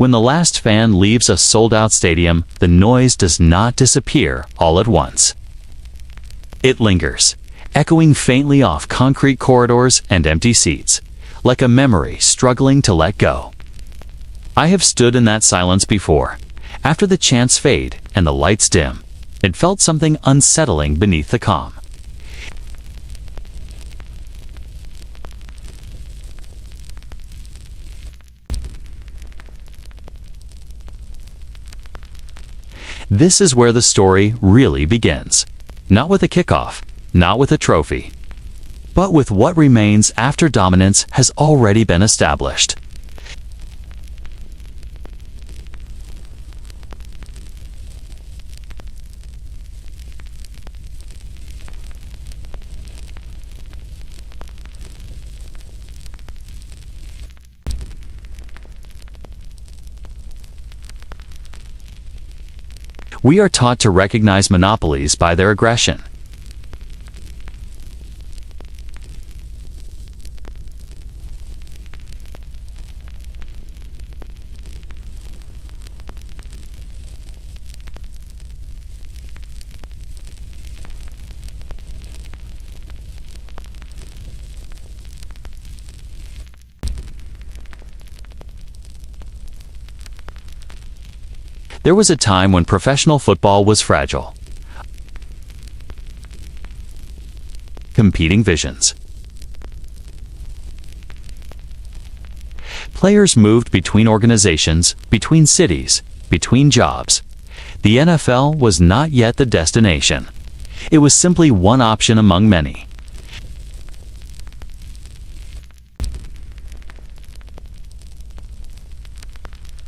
When the last fan leaves a sold-out stadium, the noise does not disappear all at once. It lingers, echoing faintly off concrete corridors and empty seats, like a memory struggling to let go. I have stood in that silence before. After the chants fade and the lights dim, it felt something unsettling beneath the calm. This is where the story really begins. Not with a kickoff, not with a trophy, but with what remains after dominance has already been established. We are taught to recognize monopolies by their aggression. There was a time when professional football was fragile. Competing visions. Players moved between organizations, between cities, between jobs. The NFL was not yet the destination. It was simply one option among many.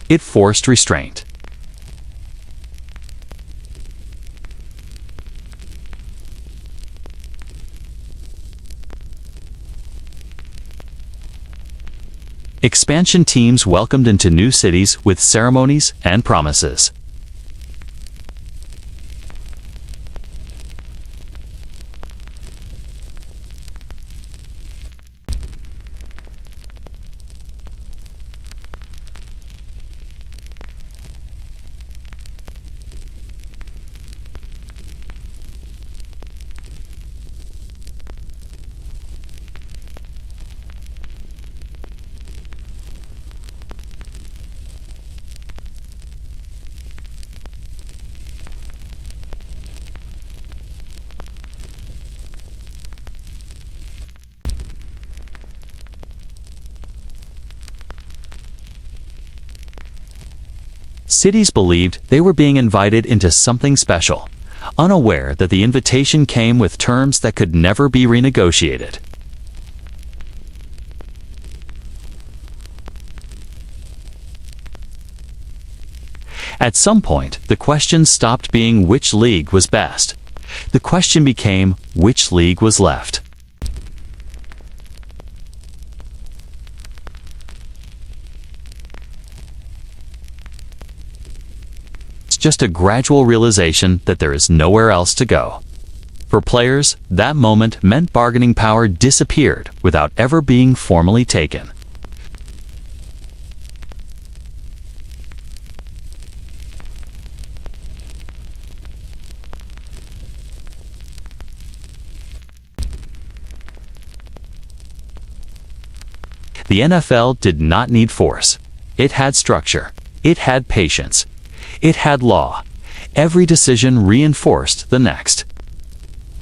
It forced restraint. Expansion teams welcomed into new cities with ceremonies and promises. Cities believed they were being invited into something special, unaware that the invitation came with terms that could never be renegotiated. At some point, the question stopped being which league was best. The question became which league was left. Just a gradual realization that there is nowhere else to go. For players, that moment meant bargaining power disappeared without ever being formally taken. The NFL did not need force. It had structure. It had patience. It had law. Every decision reinforced the next.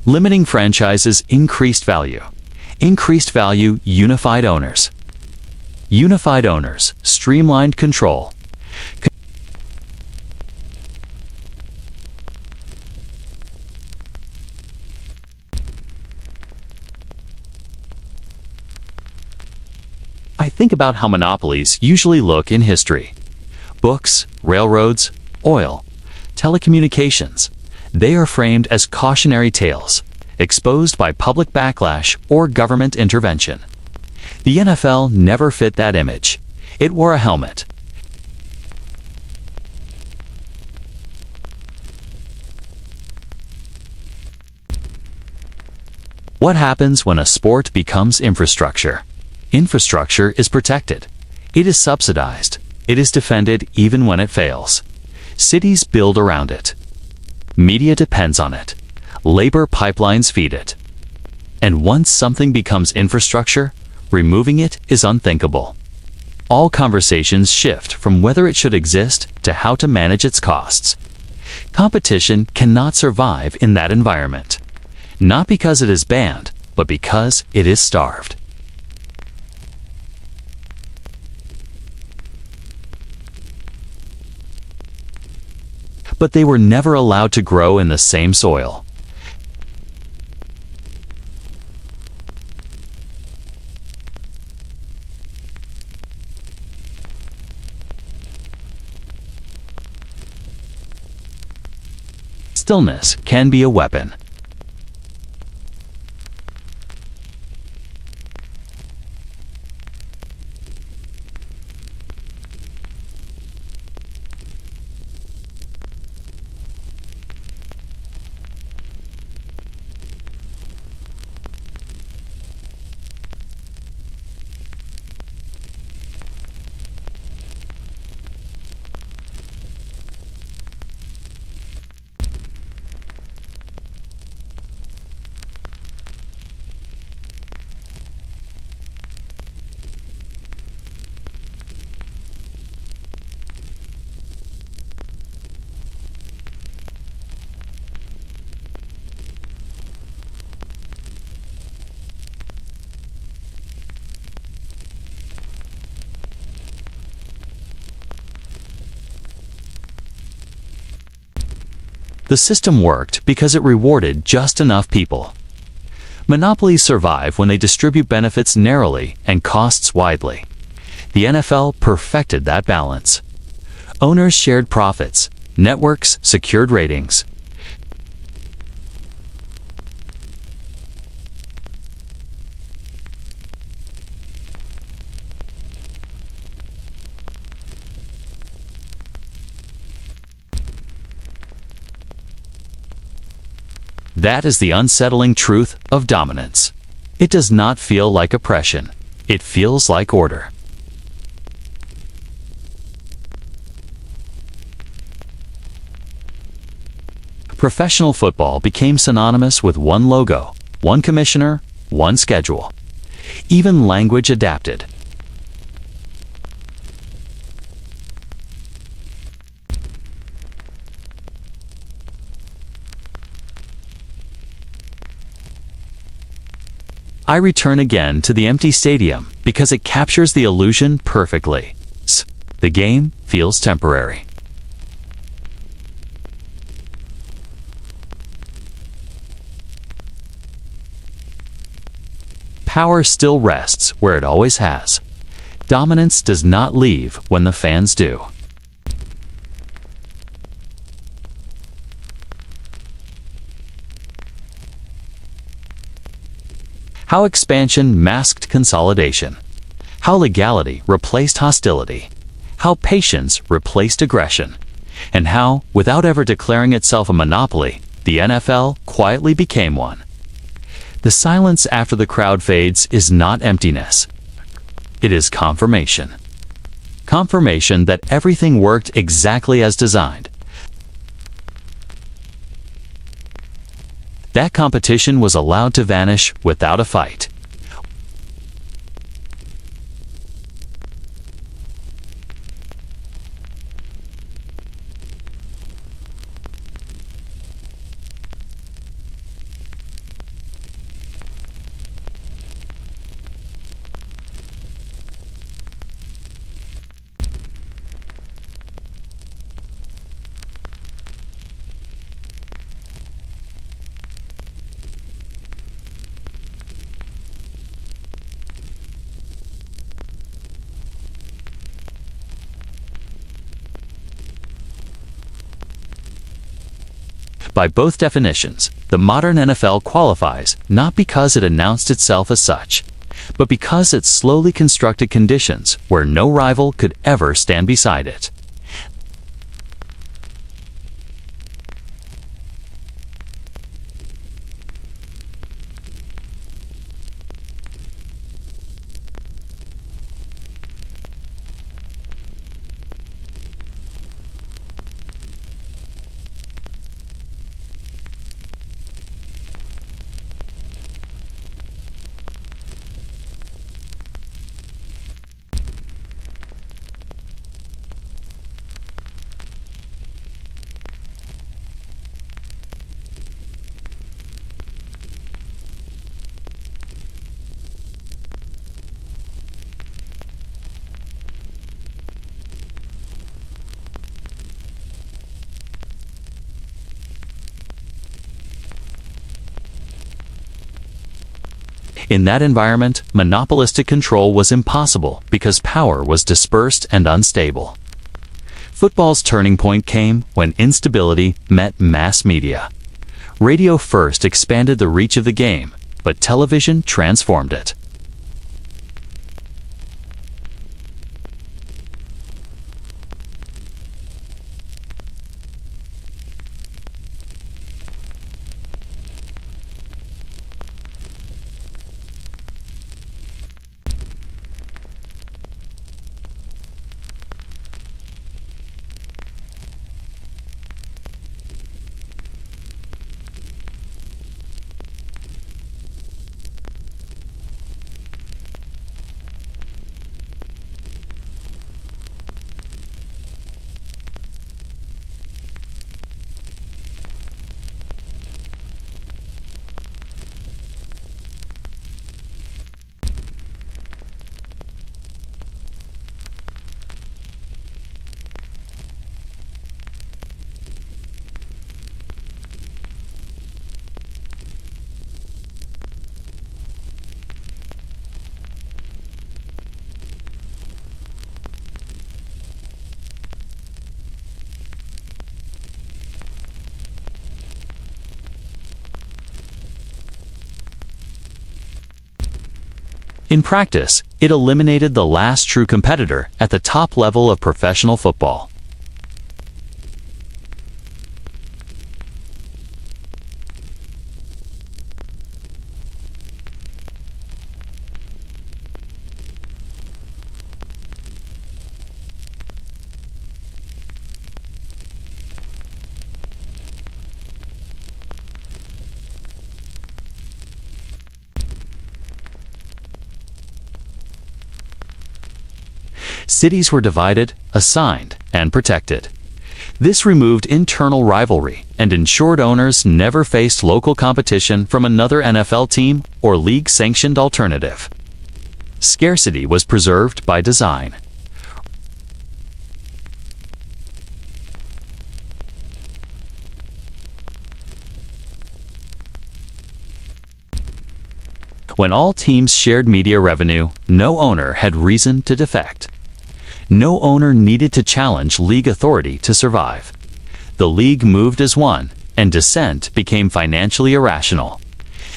Limiting franchises increased value. Increased value unified owners. Unified owners streamlined control. I think about how monopolies usually look in history. Books, railroads, oil, telecommunications. They are framed as cautionary tales, exposed by public backlash or government intervention. The NFL never fit that image. It wore a helmet. What happens when a sport becomes infrastructure? Infrastructure is protected. It is subsidized. It is defended even when it fails. Cities build around it. Media depends on it. Labor pipelines feed it. And once something becomes infrastructure, removing it is unthinkable. All conversations shift from whether it should exist to how to manage its costs. Competition cannot survive in that environment. Not because it is banned, but because it is starved. But they were never allowed to grow in the same soil. Stillness can be a weapon. The system worked because it rewarded just enough people. Monopolies survive when they distribute benefits narrowly and costs widely. The NFL perfected that balance. Owners shared profits. Networks secured ratings. That is the unsettling truth of dominance. It does not feel like oppression. It feels like order. Professional football became synonymous with one logo, one commissioner, one schedule. Even language adapted. I return again to the empty stadium because it captures the illusion perfectly. The game feels temporary. Power still rests where it always has. Dominance does not leave when the fans do. How expansion masked consolidation. How legality replaced hostility. How patience replaced aggression. And how, without ever declaring itself a monopoly, the NFL quietly became one. The silence after the crowd fades is not emptiness. It is confirmation. Confirmation that everything worked exactly as designed. That competition was allowed to vanish without a fight. By both definitions, the modern NFL qualifies not because it announced itself as such, but because it slowly constructed conditions where no rival could ever stand beside it. In that environment, monopolistic control was impossible because power was dispersed and unstable. Football's turning point came when instability met mass media. Radio first expanded the reach of the game, but television transformed it. In practice, it eliminated the last true competitor at the top level of professional football. Cities were divided, assigned, and protected. This removed internal rivalry and ensured owners never faced local competition from another NFL team or league-sanctioned alternative. Scarcity was preserved by design. When all teams shared media revenue, no owner had reason to defect. No owner needed to challenge league authority to survive. The league moved as one, and dissent became financially irrational.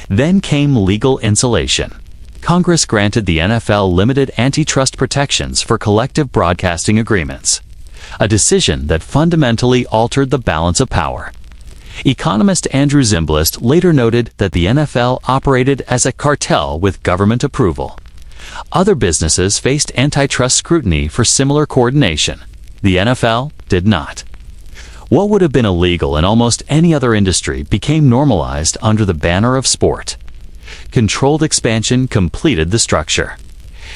Then came legal insulation. Congress granted the NFL limited antitrust protections for collective broadcasting agreements, a decision that fundamentally altered the balance of power. Economist Andrew Zimbalist later noted that the NFL operated as a cartel with government approval. Other businesses faced antitrust scrutiny for similar coordination. The NFL did not. What would have been illegal in almost any other industry became normalized under the banner of sport. Controlled expansion completed the structure.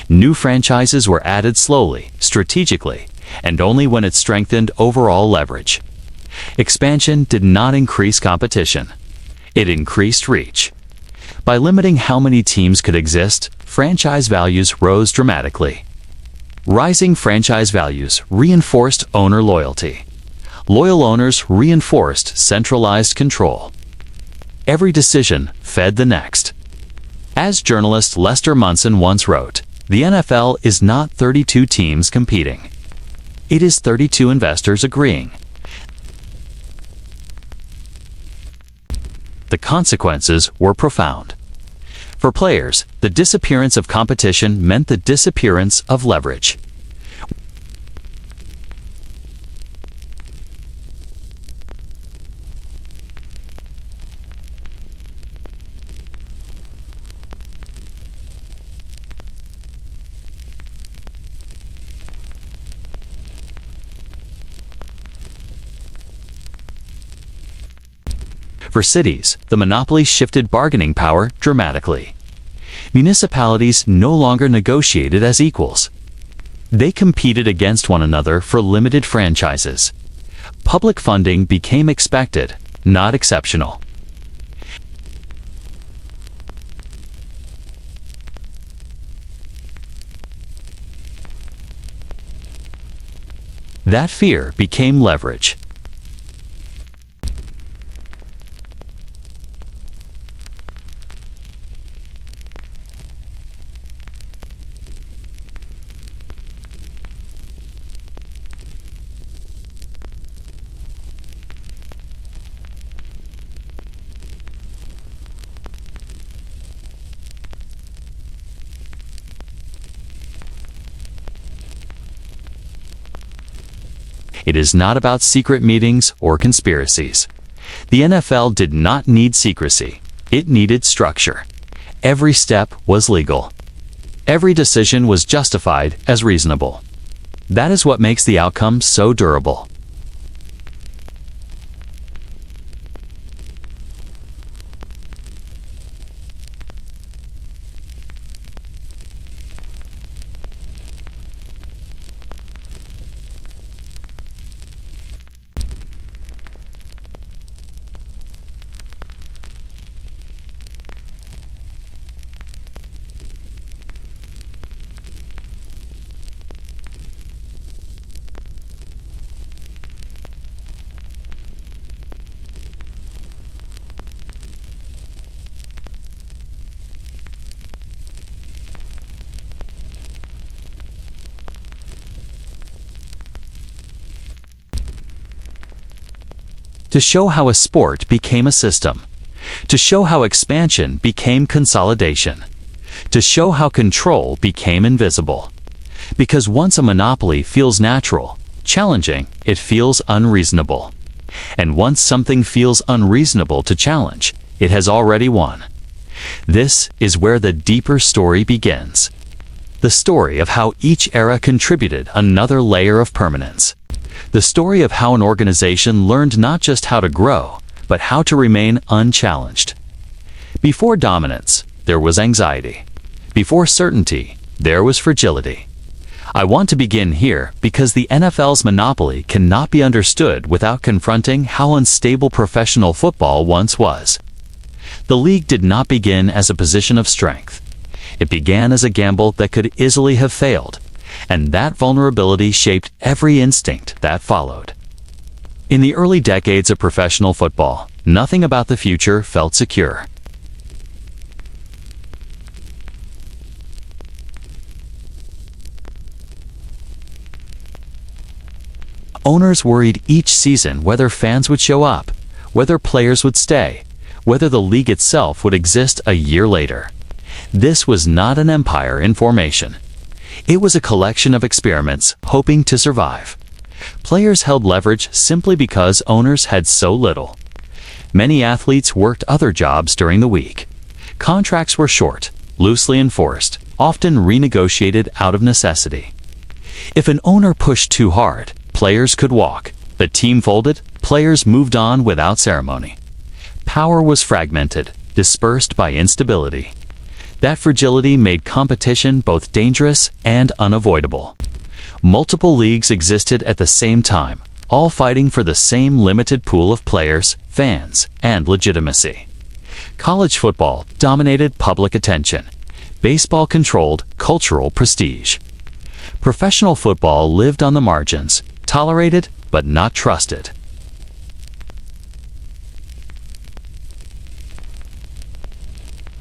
New franchises were added slowly, strategically, and only when it strengthened overall leverage. Expansion did not increase competition. It increased reach. By limiting how many teams could exist, franchise values rose dramatically. Rising franchise values reinforced owner loyalty. Loyal owners reinforced centralized control. Every decision fed the next. As journalist Lester Munson once wrote, the NFL is not 32 teams competing. It is 32 investors agreeing. The consequences were profound. For players, the disappearance of competition meant the disappearance of leverage. For cities, the monopoly shifted bargaining power dramatically. Municipalities no longer negotiated as equals. They competed against one another for limited franchises. Public funding became expected, not exceptional. That fear became leverage. It is not about secret meetings or conspiracies. The NFL did not need secrecy. It needed structure. Every step was legal. Every decision was justified as reasonable. That is what makes the outcome so durable. To show how a sport became a system. To show how expansion became consolidation. To show how control became invisible. Because once a monopoly feels natural, challenging, it feels unreasonable. And once something feels unreasonable to challenge, it has already won. This is where the deeper story begins. The story of how each era contributed another layer of permanence. The story of how an organization learned not just how to grow, but how to remain unchallenged. Before dominance, there was anxiety. Before certainty, there was fragility. I want to begin here because the NFL's monopoly cannot be understood without confronting how unstable professional football once was. The league did not begin as a position of strength. It began as a gamble that could easily have failed. And that vulnerability shaped every instinct that followed. In the early decades of professional football, nothing about the future felt secure. Owners worried each season whether fans would show up, whether players would stay, whether the league itself would exist a year later. This was not an empire in formation. It was a collection of experiments hoping to survive. Players held leverage simply because owners had so little. Many athletes worked other jobs during the week. Contracts were short, loosely enforced, often renegotiated out of necessity. If an owner pushed too hard, players could walk. The team folded, players moved on without ceremony. Power was fragmented, dispersed by instability. That fragility made competition both dangerous and unavoidable. Multiple leagues existed at the same time, all fighting for the same limited pool of players, fans, and legitimacy. College football dominated public attention. Baseball controlled cultural prestige. Professional football lived on the margins, tolerated but not trusted.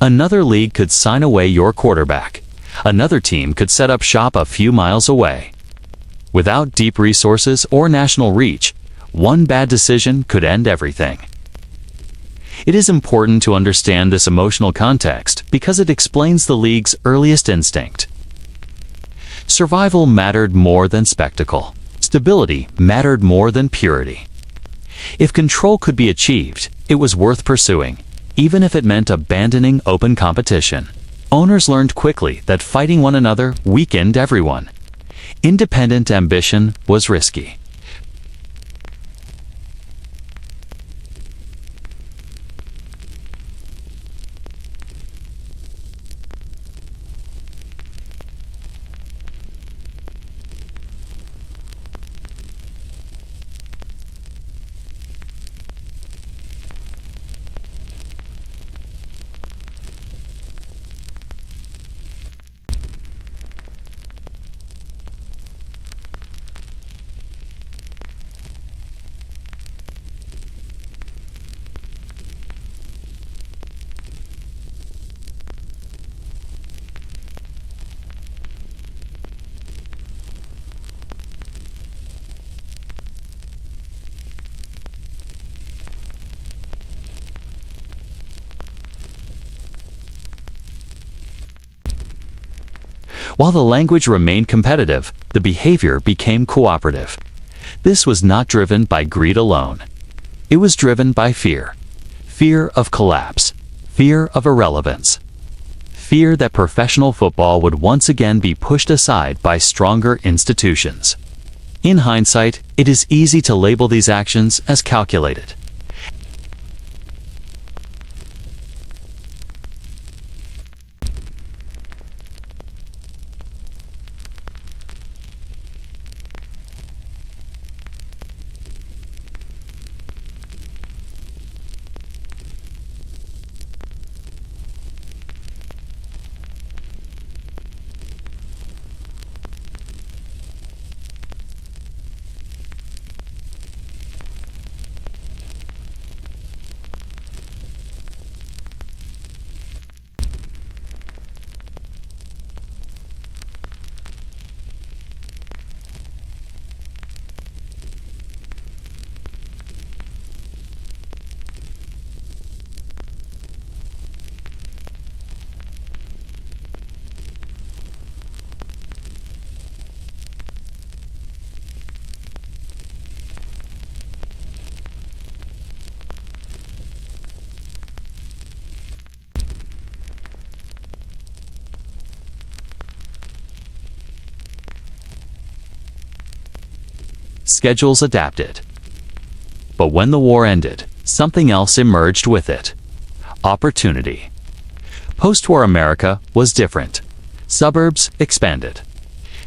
Another league could sign away your quarterback. Another team could set up shop a few miles away. Without deep resources or national reach, one bad decision could end everything. It is important to understand this emotional context because it explains the league's earliest instinct. Survival mattered more than spectacle. Stability mattered more than purity. If control could be achieved, it was worth pursuing, even if it meant abandoning open competition. Owners learned quickly that fighting one another weakened everyone. Independent ambition was risky. While the language remained competitive, the behavior became cooperative. This was not driven by greed alone. It was driven by fear. Fear of collapse. Fear of irrelevance. Fear that professional football would once again be pushed aside by stronger institutions. In hindsight, it is easy to label these actions as calculated. Schedules adapted. But when the war ended, something else emerged with it. Opportunity. Post-war America was different. Suburbs expanded.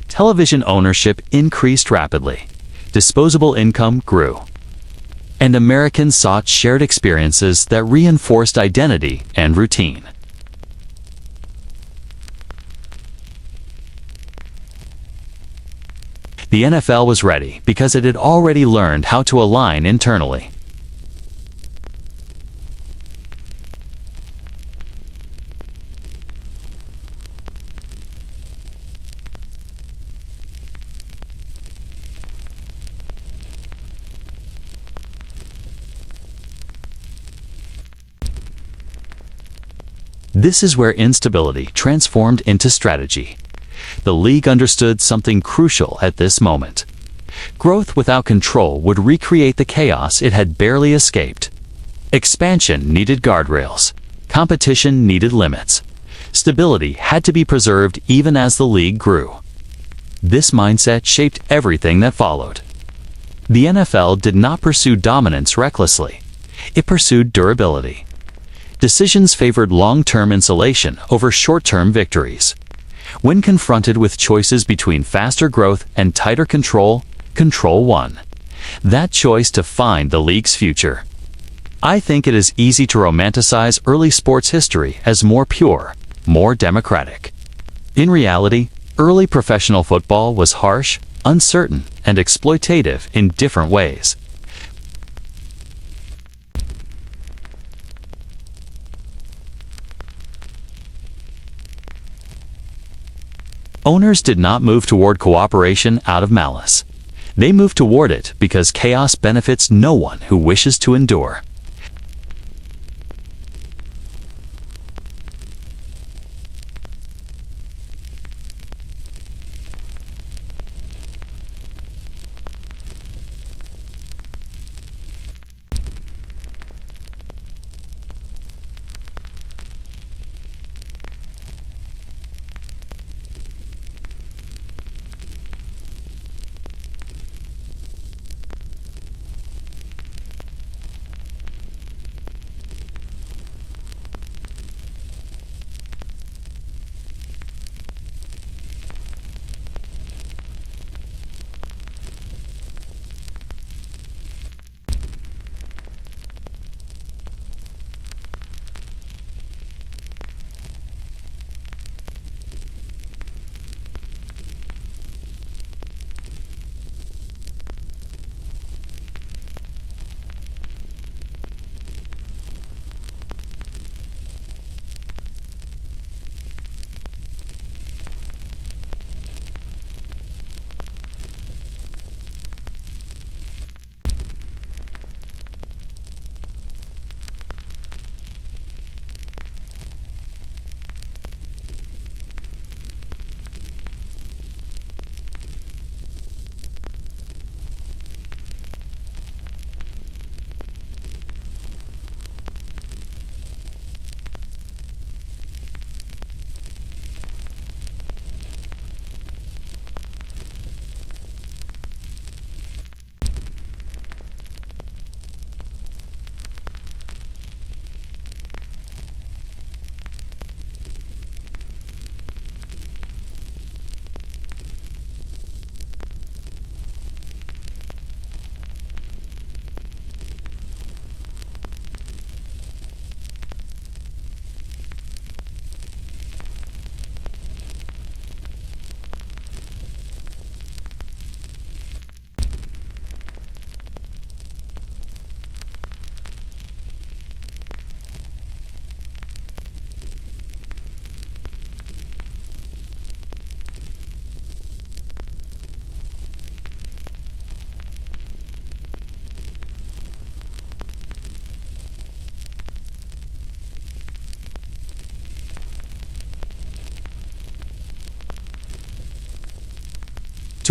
Television ownership increased rapidly. Disposable income grew. And Americans sought shared experiences that reinforced identity and routine. The NFL was ready because it had already learned how to align internally. This is where instability transformed into strategy. The league understood something crucial at this moment. Growth without control would recreate the chaos it had barely escaped. Expansion needed guardrails. Competition needed limits. Stability had to be preserved even as the league grew. This mindset shaped everything that followed. The NFL did not pursue dominance recklessly. It pursued durability. Decisions favored long-term insulation over short-term victories. When confronted with choices between faster growth and tighter control, control won. That choice defined the league's future. I think it is easy to romanticize early sports history as more pure, more democratic. In reality, early professional football was harsh, uncertain, and exploitative in different ways. Owners did not move toward cooperation out of malice. They moved toward it because chaos benefits no one who wishes to endure.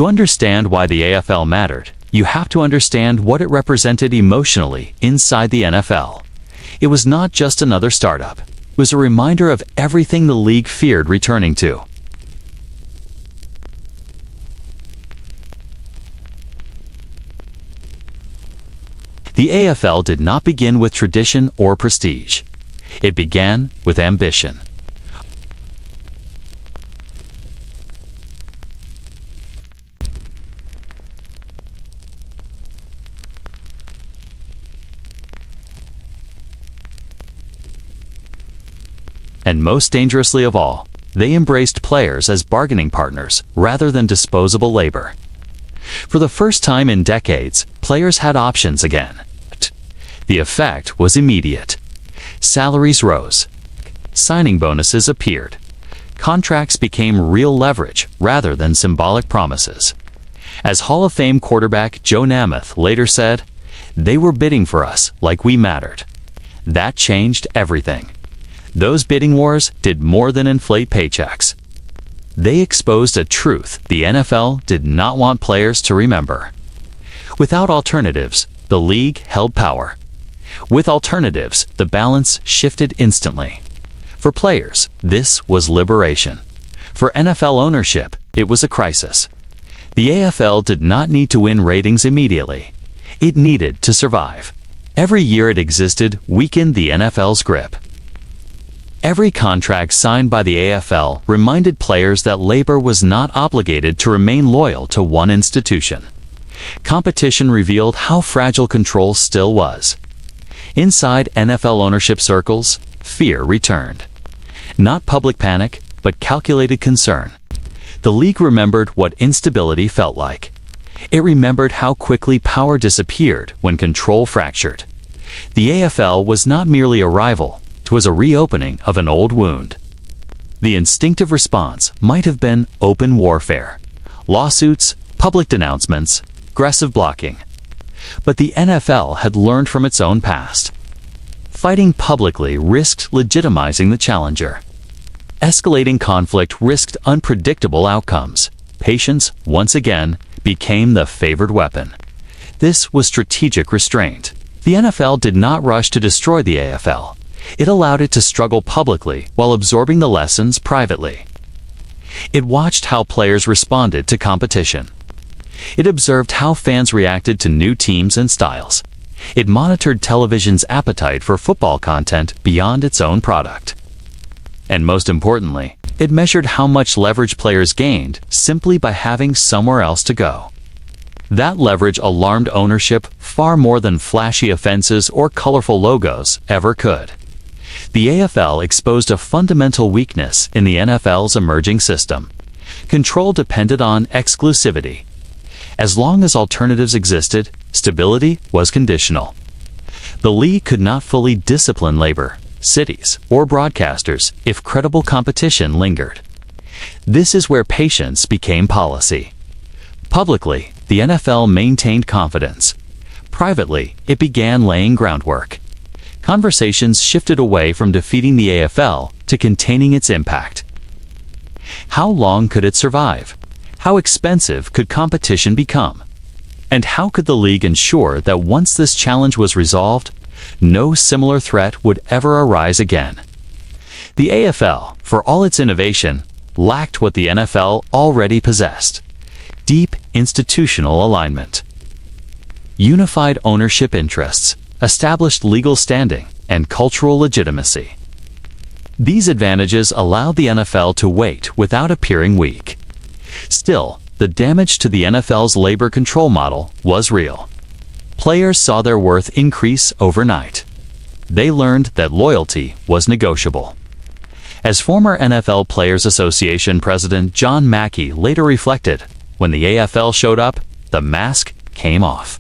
To understand why the AFL mattered, you have to understand what it represented emotionally inside the NFL. It was not just another startup. It was a reminder of everything the league feared returning to. The AFL did not begin with tradition or prestige. It began with ambition. And most dangerously of all, they embraced players as bargaining partners rather than disposable labor. For the first time in decades, players had options again. The effect was immediate. Salaries rose. Signing bonuses appeared. Contracts became real leverage rather than symbolic promises. As Hall of Fame quarterback Joe Namath later said, "They were bidding for us like we mattered." That changed everything. Those bidding wars did more than inflate paychecks. They exposed a truth the NFL did not want players to remember. Without alternatives, the league held power. With alternatives, the balance shifted instantly. For players, this was liberation. For NFL ownership, it was a crisis. The AFL did not need to win ratings immediately. It needed to survive. Every year it existed weakened the NFL's grip. Every contract signed by the AFL reminded players that labor was not obligated to remain loyal to one institution. Competition revealed how fragile control still was. Inside NFL ownership circles, fear returned. Not public panic, but calculated concern. The league remembered what instability felt like. It remembered how quickly power disappeared when control fractured. The AFL was not merely a rival. It was a reopening of an old wound. The instinctive response might have been open warfare, lawsuits, public denouncements, aggressive blocking. But the NFL had learned from its own past. Fighting publicly risked legitimizing the challenger. Escalating conflict risked unpredictable outcomes. Patience, once again, became the favored weapon. This was strategic restraint. The NFL did not rush to destroy the AFL. It allowed it to struggle publicly while absorbing the lessons privately. It watched how players responded to competition. It observed how fans reacted to new teams and styles. It monitored television's appetite for football content beyond its own product. And most importantly, it measured how much leverage players gained simply by having somewhere else to go. That leverage alarmed ownership far more than flashy offenses or colorful logos ever could. The AFL exposed a fundamental weakness in the NFL's emerging system. Control depended on exclusivity. As long as alternatives existed, stability was conditional. The league could not fully discipline labor, cities, or broadcasters if credible competition lingered. This is where patience became policy. Publicly, the NFL maintained confidence. Privately, it began laying groundwork. Conversations shifted away from defeating the AFL to containing its impact. How long could it survive? How expensive could competition become? And how could the league ensure that once this challenge was resolved, no similar threat would ever arise again? The AFL, for all its innovation, lacked what the NFL already possessed: deep institutional alignment. Unified ownership interests, established legal standing, and cultural legitimacy. These advantages allowed the NFL to wait without appearing weak. Still, the damage to the NFL's labor control model was real. Players saw their worth increase overnight. They learned that loyalty was negotiable. As former NFL Players Association President John Mackey later reflected, when the AFL showed up, the mask came off.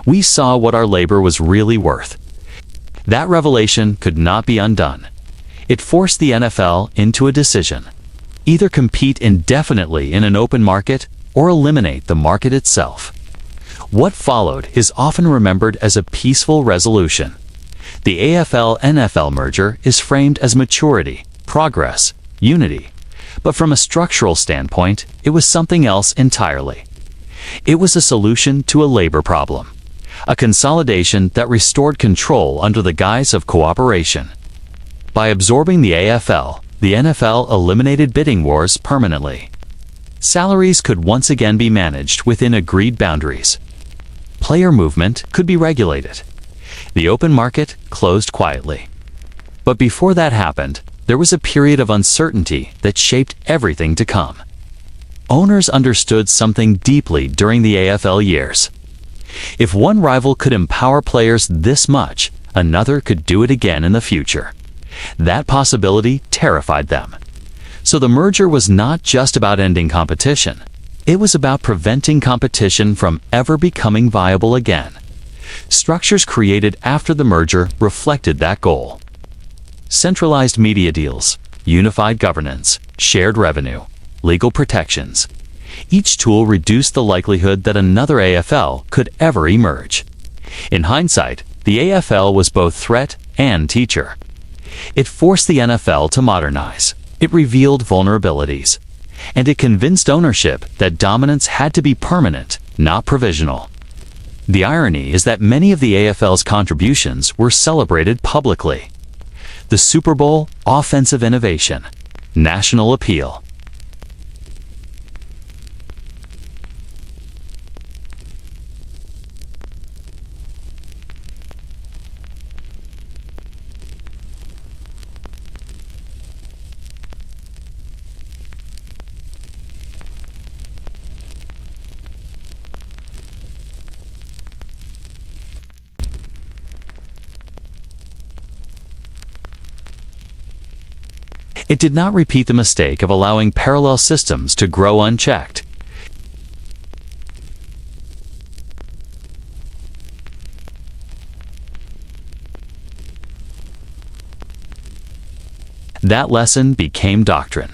We saw what our labor was really worth. That revelation could not be undone. It forced the NFL into a decision: either compete indefinitely in an open market or eliminate the market itself. What followed is often remembered as a peaceful resolution. The AFL-NFL merger is framed as maturity, progress, unity, But from a structural standpoint, it was something else entirely. It was a solution to a labor problem, a consolidation that restored control under the guise of cooperation. By absorbing the AFL, the NFL eliminated bidding wars permanently. Salaries could once again be managed within agreed boundaries. Player movement could be regulated. The open market closed quietly. But before that happened, there was a period of uncertainty that shaped everything to come. Owners understood something deeply during the AFL years. If one rival could empower players this much, another could do it again in the future. That possibility terrified them. So the merger was not just about ending competition. It was about preventing competition from ever becoming viable again. Structures created after the merger reflected that goal. Centralized media deals, unified governance, shared revenue, legal protections. Each tool reduced the likelihood that another AFL could ever emerge. In hindsight, the AFL was both threat and teacher. It forced the NFL to modernize. It revealed vulnerabilities. And it convinced ownership that dominance had to be permanent, not provisional. The irony is that many of the AFL's contributions were celebrated publicly. The Super Bowl, offensive innovation, national appeal. It did not repeat the mistake of allowing parallel systems to grow unchecked. That lesson became doctrine.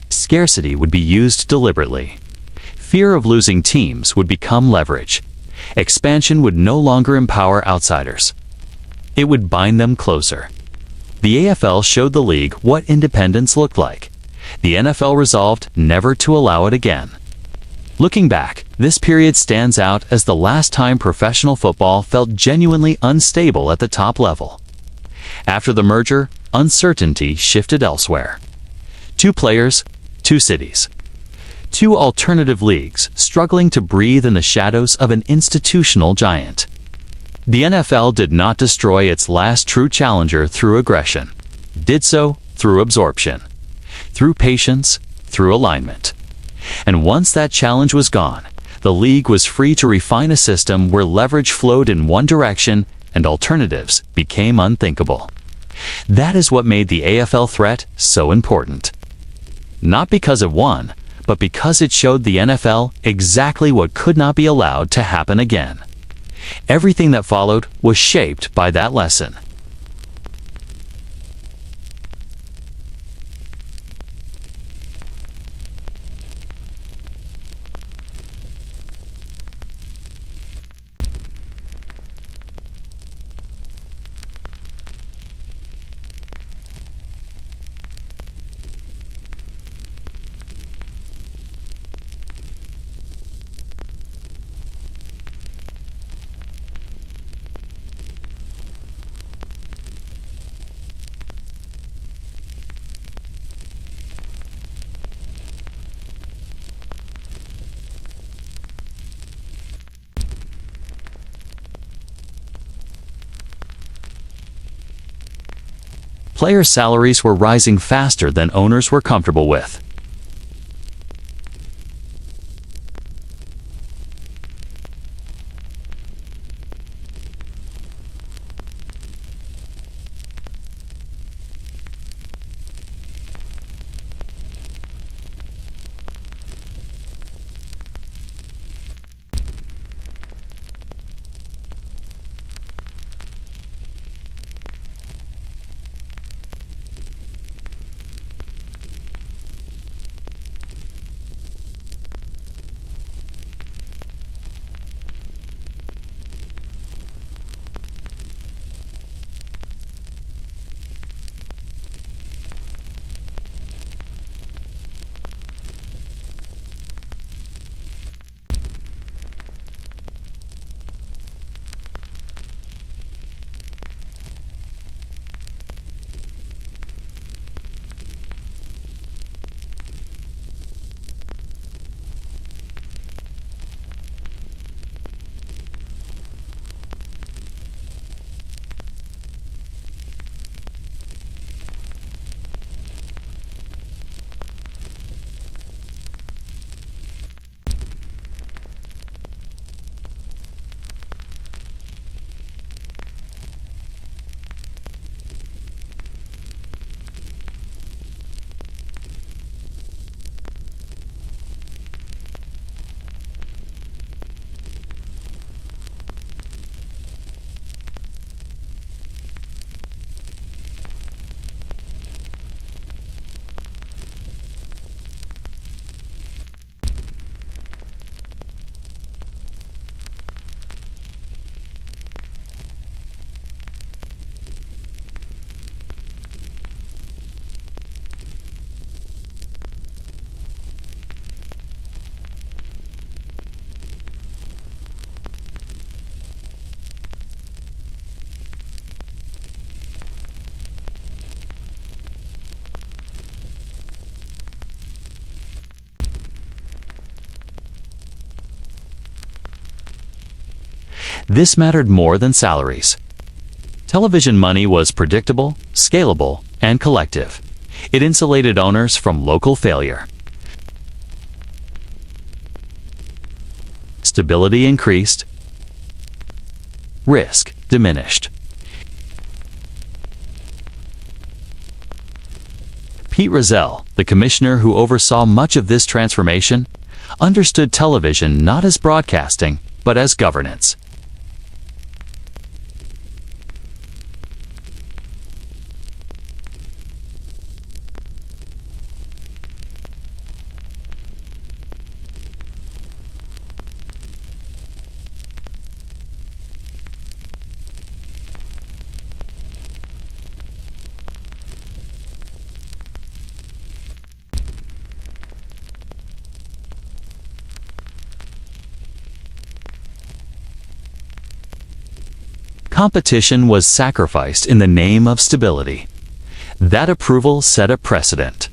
Scarcity would be used deliberately. Fear of losing teams would become leverage. Expansion would no longer empower outsiders. It would bind them closer. The AFL showed the league what independence looked like. The NFL resolved never to allow it again. Looking back, this period stands out as the last time professional football felt genuinely unstable at the top level. After the merger, uncertainty shifted elsewhere. 2 players, 2 cities. 2 alternative leagues struggling to breathe in the shadows of an institutional giant. The NFL did not destroy its last true challenger through aggression. It did so through absorption, through patience, through alignment. And once that challenge was gone, the league was free to refine a system where leverage flowed in one direction and alternatives became unthinkable. That is what made the AFL Threat so important. Not because it won, but because it showed the NFL exactly what could not be allowed to happen again. Everything that followed was shaped by that lesson. Players' salaries were rising faster than owners were comfortable with. This mattered more than salaries. Television money was predictable, scalable, and collective. It insulated owners from local failure. Stability increased. Risk diminished. Pete Rozelle, the commissioner who oversaw much of this transformation, understood television not as broadcasting, but as governance. Competition was sacrificed in the name of stability. That approval set a precedent.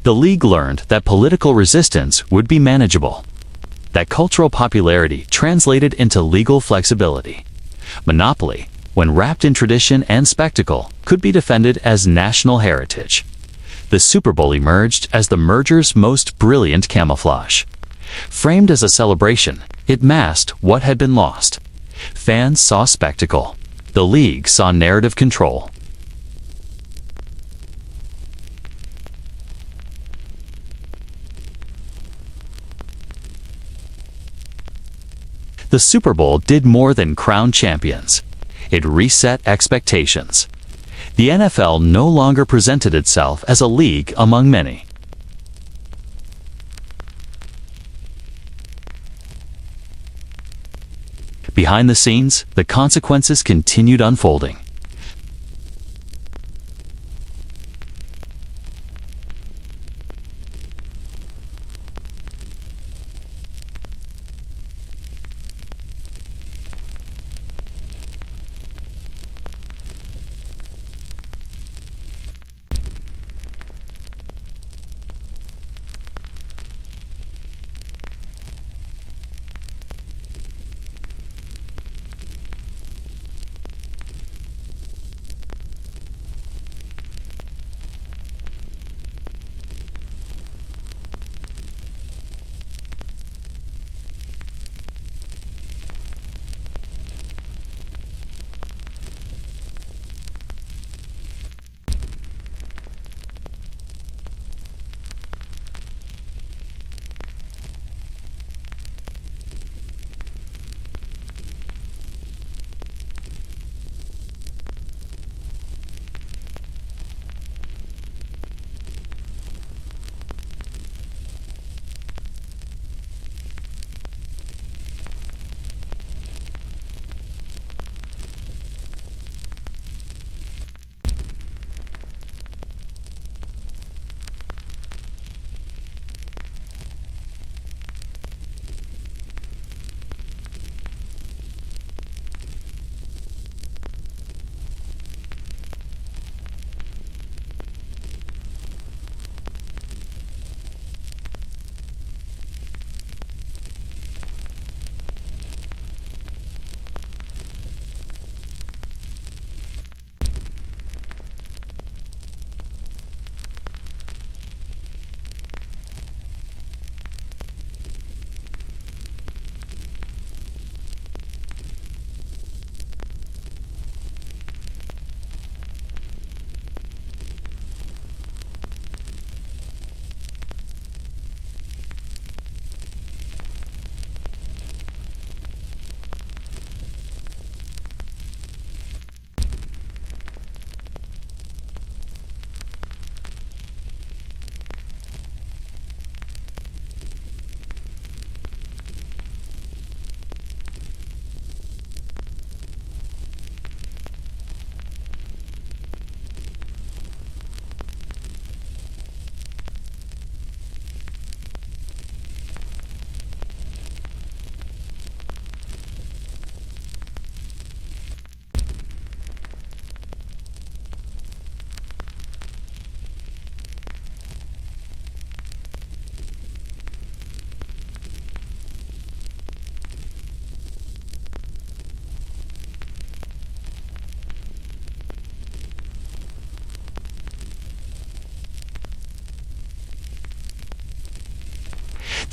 The league learned that political resistance would be manageable. That cultural popularity translated into legal flexibility. Monopoly, when wrapped in tradition and spectacle, could be defended as national heritage. The Super Bowl emerged as the merger's most brilliant camouflage. Framed as a celebration, it masked what had been lost. Fans saw spectacle. The league saw narrative control. The Super Bowl did more than crown champions. It reset expectations. The NFL no longer presented itself as a league among many. Behind the scenes, the consequences continued unfolding.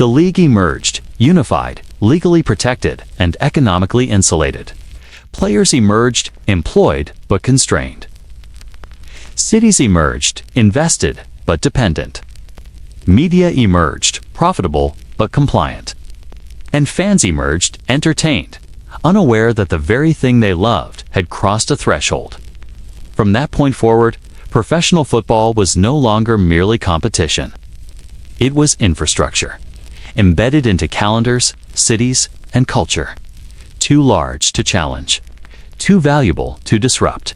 The league emerged, unified, legally protected, and economically insulated. Players emerged, employed but constrained. Cities emerged, invested but dependent. Media emerged, profitable but compliant. And fans emerged, entertained, unaware that the very thing they loved had crossed a threshold. From that point forward, professional football was no longer merely competition. It was infrastructure, embedded into calendars, cities, and culture. Too large to challenge, too valuable to disrupt.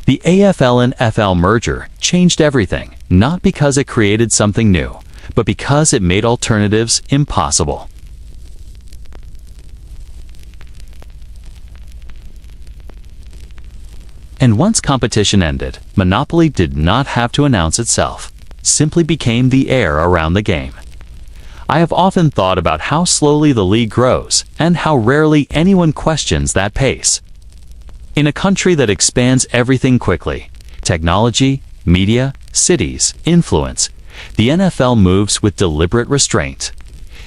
The AFL and FL merger changed everything, not because it created something new, but because it made alternatives impossible. And once competition ended, monopoly did not have to announce itself, simply became the air around the game. I have often thought about how slowly the league grows and how rarely anyone questions that pace. In a country that expands everything quickly, technology, media, cities, influence, the NFL moves with deliberate restraint.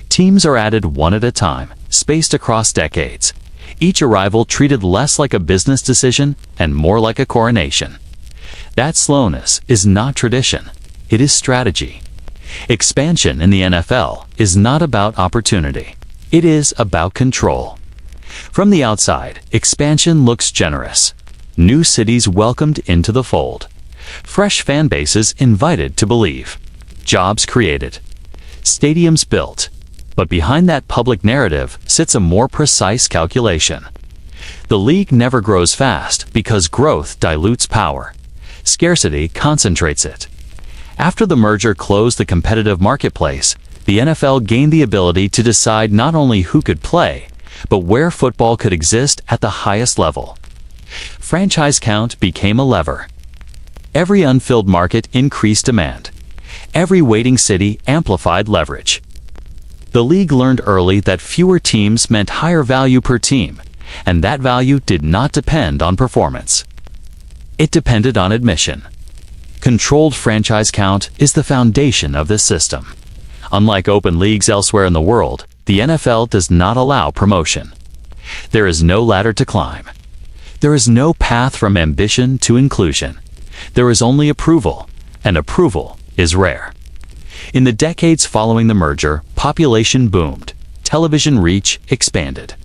Teams are added one at a time, spaced across decades. Each arrival treated less like a business decision and more like a coronation. That slowness is not tradition, it is strategy. Expansion in the NFL is not about opportunity, it is about control. From the outside, expansion looks generous. New cities welcomed into the fold. Fresh fan bases invited to believe. Jobs created. Stadiums built. But behind that public narrative sits a more precise calculation. The league never grows fast because growth dilutes power. Scarcity concentrates it. After the merger closed the competitive marketplace, the NFL gained the ability to decide not only who could play, but where football could exist at the highest level. Franchise count became a lever. Every unfilled market increased demand. Every waiting city amplified leverage. The league learned early that fewer teams meant higher value per team, and that value did not depend on performance. It depended on admission. Controlled franchise count is the foundation of this system. Unlike open leagues elsewhere in the world, the NFL does not allow promotion. There is no ladder to climb. There is no path from ambition to inclusion. There is only approval, and approval is rare. In the decades following the merger, population boomed, television reach expanded,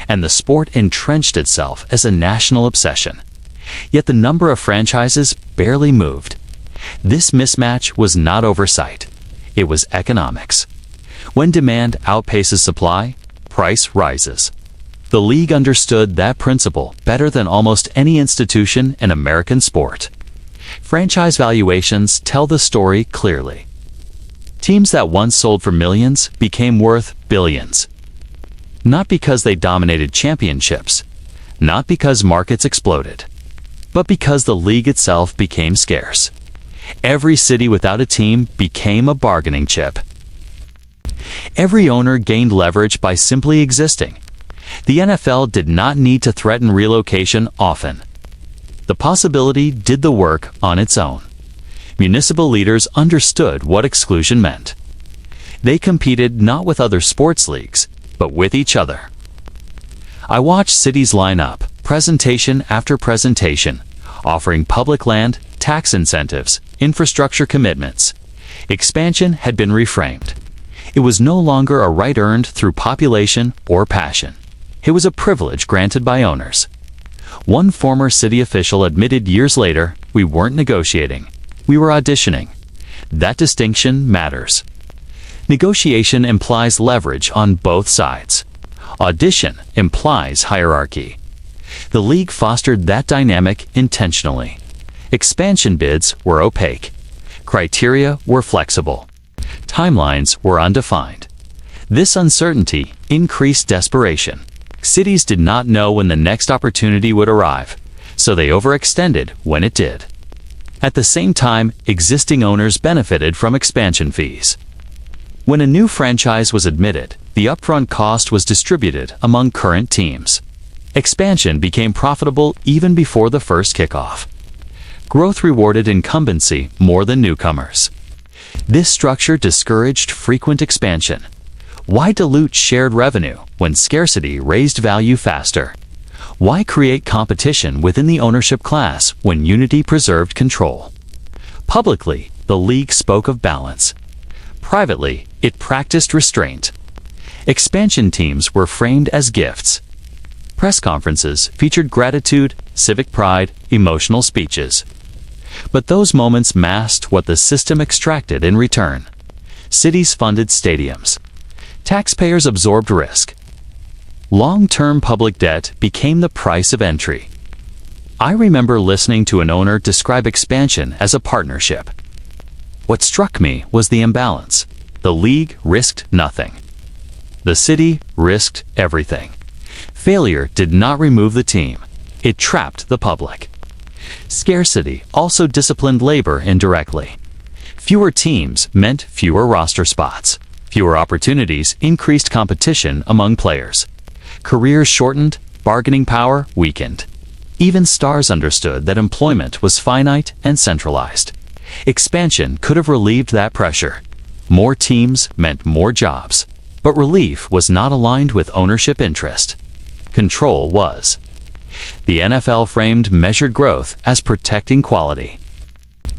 and the sport entrenched itself as a national obsession. Yet the number of franchises barely moved. This mismatch was not oversight. It was economics. When demand outpaces supply, price rises. The league understood that principle better than almost any institution in American sport. Franchise valuations tell the story clearly. Teams that once sold for millions became worth billions. Not because they dominated championships, not because markets exploded, but because the league itself became scarce. Every city without a team became a bargaining chip. Every owner gained leverage by simply existing. The NFL did not need to threaten relocation often. The possibility did the work on its own. Municipal leaders understood what exclusion meant. They competed not with other sports leagues, but with each other. I watched cities line up, presentation after presentation, offering public land, tax incentives, infrastructure commitments. Expansion had been reframed. It was no longer a right earned through population or passion. It was a privilege granted by owners. One former city official admitted years later, "We weren't negotiating. We were auditioning." That distinction matters. Negotiation implies leverage on both sides. Audition implies hierarchy. The league fostered that dynamic intentionally. Expansion bids were opaque. Criteria were flexible. Timelines were undefined. This uncertainty increased desperation. Cities did not know when the next opportunity would arrive, so they overextended when it did. At the same time, existing owners benefited from expansion fees. When a new franchise was admitted, the upfront cost was distributed among current teams. Expansion became profitable even before the first kickoff. Growth rewarded incumbency more than newcomers. This structure discouraged frequent expansion, Why dilute shared revenue when scarcity raised value faster? Why create competition within the ownership class when unity preserved control? Publicly, the league spoke of balance. Privately, it practiced restraint. Expansion teams were framed as gifts. Press conferences featured gratitude, civic pride, emotional speeches. But those moments masked what the system extracted in return. Cities funded stadiums. Taxpayers absorbed risk. Long-term public debt became the price of entry. I remember listening to an owner describe expansion as a partnership. What struck me was the imbalance. The league risked nothing. The city risked everything. Failure did not remove the team. It trapped the public. Scarcity also disciplined labor indirectly. Fewer teams meant fewer roster spots. Fewer opportunities increased competition among players. Careers shortened, bargaining power weakened. Even stars understood that employment was finite and centralized. Expansion could have relieved that pressure. More teams meant more jobs. But relief was not aligned with ownership interest. Control was. The NFL framed measured growth as protecting quality.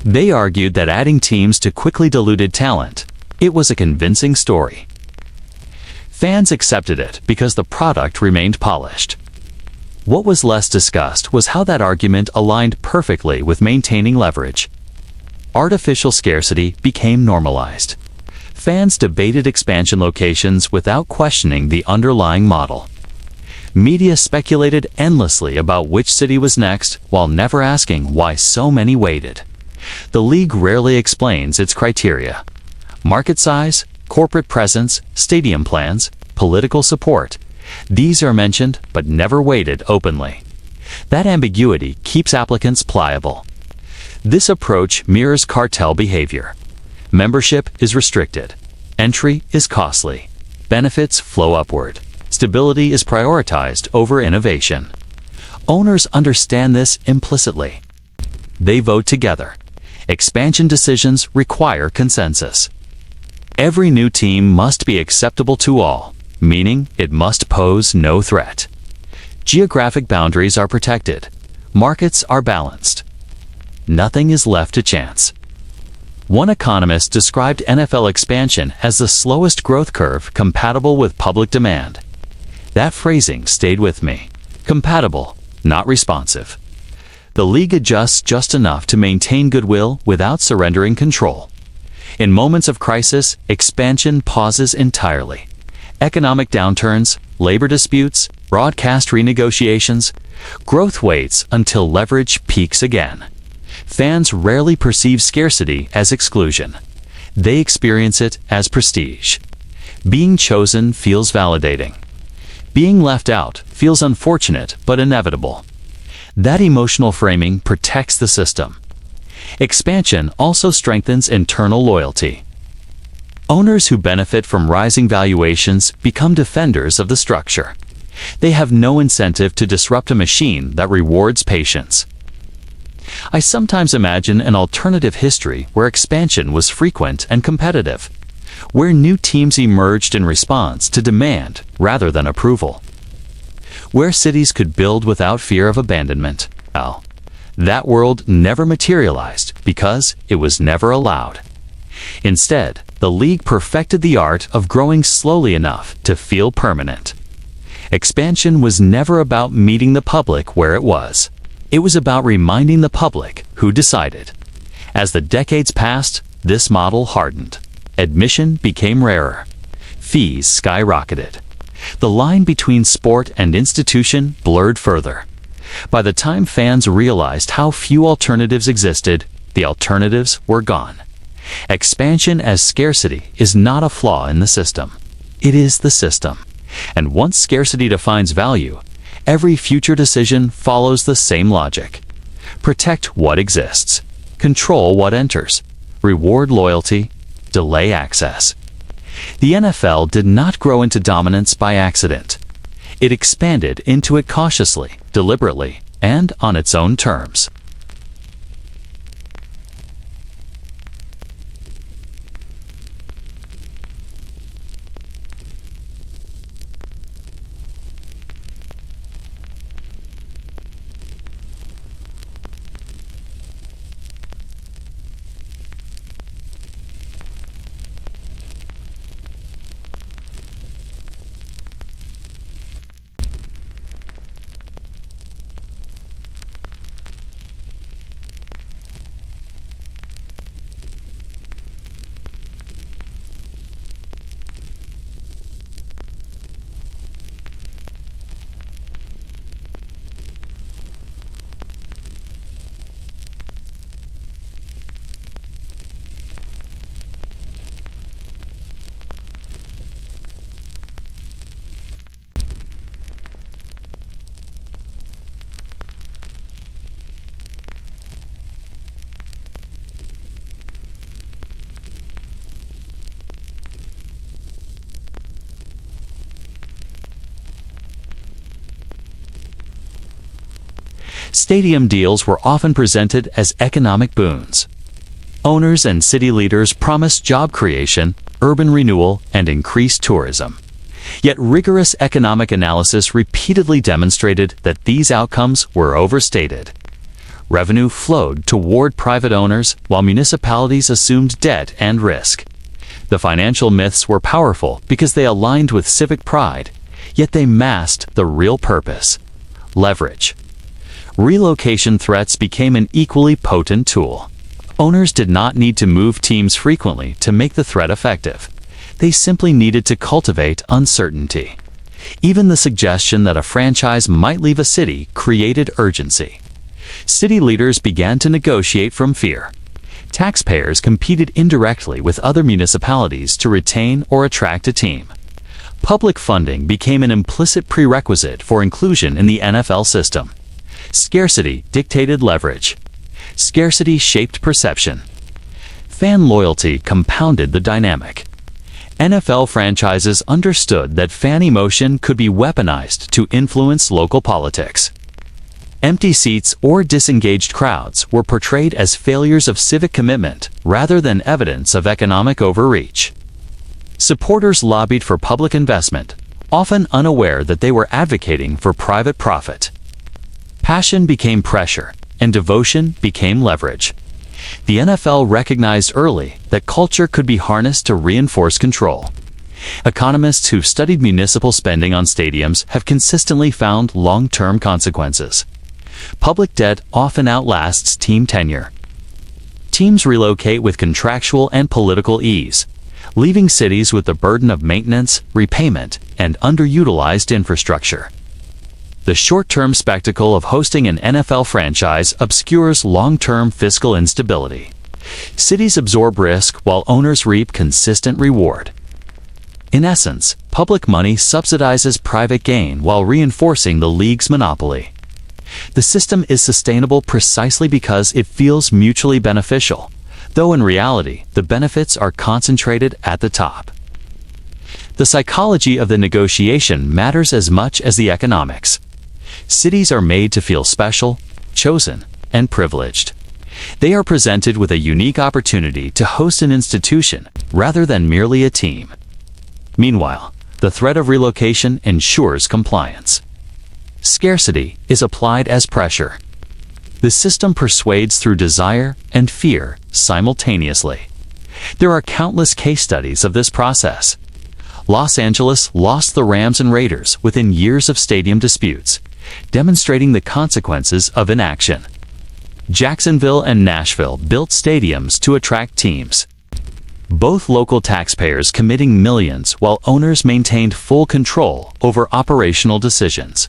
They argued that adding teams to quickly diluted talent. It was a convincing story. Fans accepted it because the product remained polished. What was less discussed was how that argument aligned perfectly with maintaining leverage. Artificial scarcity became normalized. Fans debated expansion locations without questioning the underlying model. Media speculated endlessly about which city was next while never asking why so many waited. The league rarely explains its criteria. Market size, corporate presence, stadium plans, political support. These are mentioned but never weighted openly. That ambiguity keeps applicants pliable. This approach mirrors cartel behavior. Membership is restricted. Entry is costly. Benefits flow upward. Stability is prioritized over innovation. Owners understand this implicitly. They vote together. Expansion decisions require consensus. Every new team must be acceptable to all, meaning it must pose no threat. Geographic boundaries are protected. Markets are balanced. Nothing is left to chance. One economist described NFL expansion as the slowest growth curve compatible with public demand. That phrasing stayed with me. Compatible, not responsive. The league adjusts just enough to maintain goodwill without surrendering control. In moments of crisis, expansion pauses entirely. Economic downturns, labor disputes, broadcast renegotiations, growth waits until leverage peaks again. Fans rarely perceive scarcity as exclusion. They experience it as prestige. Being chosen feels validating. Being left out feels unfortunate but inevitable. That emotional framing protects the system. Expansion also strengthens internal loyalty. Owners who benefit from rising valuations become defenders of the structure. They have no incentive to disrupt a machine that rewards patience. I sometimes imagine an alternative history where expansion was frequent and competitive, where new teams emerged in response to demand rather than approval, where cities could build without fear of abandonment. Well, that world never materialized because it was never allowed. Instead, the league perfected the art of growing slowly enough to feel permanent. Expansion was never about meeting the public where it was. It was about reminding the public who decided. As the decades passed, this model hardened. Admission became rarer. Fees skyrocketed. The line between sport and institution blurred further. By the time fans realized how few alternatives existed, the alternatives were gone. Expansion as scarcity is not a flaw in the system. It is the system. And once scarcity defines value, every future decision follows the same logic. Protect what exists. Control what enters. Reward loyalty. Delay access. The NFL did not grow into dominance by accident. It expanded into it cautiously, deliberately, and on its own terms. Stadium deals were often presented as economic boons. Owners and city leaders promised job creation, urban renewal, and increased tourism. Yet rigorous economic analysis repeatedly demonstrated that these outcomes were overstated. Revenue flowed toward private owners while municipalities assumed debt and risk. The financial myths were powerful because they aligned with civic pride, yet they masked the real purpose: leverage. Relocation threats became an equally potent tool. Owners did not need to move teams frequently to make the threat effective. They simply needed to cultivate uncertainty. Even the suggestion that a franchise might leave a city created urgency. City leaders began to negotiate from fear. Taxpayers competed indirectly with other municipalities to retain or attract a team. Public funding became an implicit prerequisite for inclusion in the NFL system. Scarcity dictated leverage. Scarcity shaped perception. Fan loyalty compounded the dynamic. NFL franchises understood that fan emotion could be weaponized to influence local politics. Empty seats or disengaged crowds were portrayed as failures of civic commitment rather than evidence of economic overreach. Supporters lobbied for public investment, often unaware that they were advocating for private profit. Passion became pressure, and devotion became leverage. The NFL recognized early that culture could be harnessed to reinforce control. Economists who've studied municipal spending on stadiums have consistently found long-term consequences. Public debt often outlasts team tenure. Teams relocate with contractual and political ease, leaving cities with the burden of maintenance, repayment, and underutilized infrastructure. The short-term spectacle of hosting an NFL franchise obscures long-term fiscal instability. Cities absorb risk while owners reap consistent reward. In essence, public money subsidizes private gain while reinforcing the league's monopoly. The system is sustainable precisely because it feels mutually beneficial, though in reality, the benefits are concentrated at the top. The psychology of the negotiation matters as much as the economics. Cities are made to feel special, chosen, and privileged. They are presented with a unique opportunity to host an institution rather than merely a team. Meanwhile, the threat of relocation ensures compliance. Scarcity is applied as pressure. The system persuades through desire and fear simultaneously. There are countless case studies of this process. Los Angeles lost the Rams and Raiders within years of stadium disputes, demonstrating the consequences of inaction. Jacksonville and Nashville built stadiums to attract teams. Both local taxpayers committing millions while owners maintained full control over operational decisions.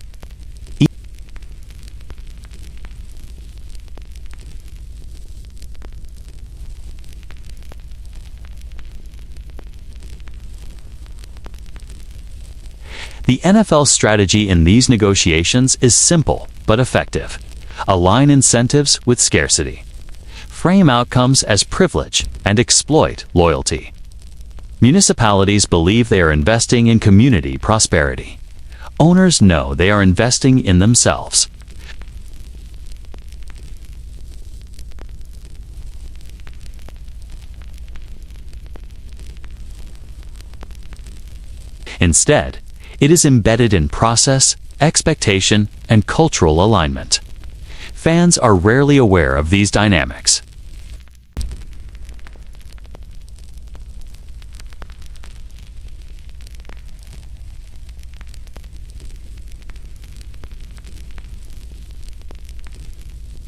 The NFL's strategy in these negotiations is simple but effective. Align incentives with scarcity. Frame outcomes as privilege and exploit loyalty. Municipalities believe they are investing in community prosperity. Owners know they are investing in themselves. Instead, it is embedded in process, expectation, and cultural alignment. Fans are rarely aware of these dynamics.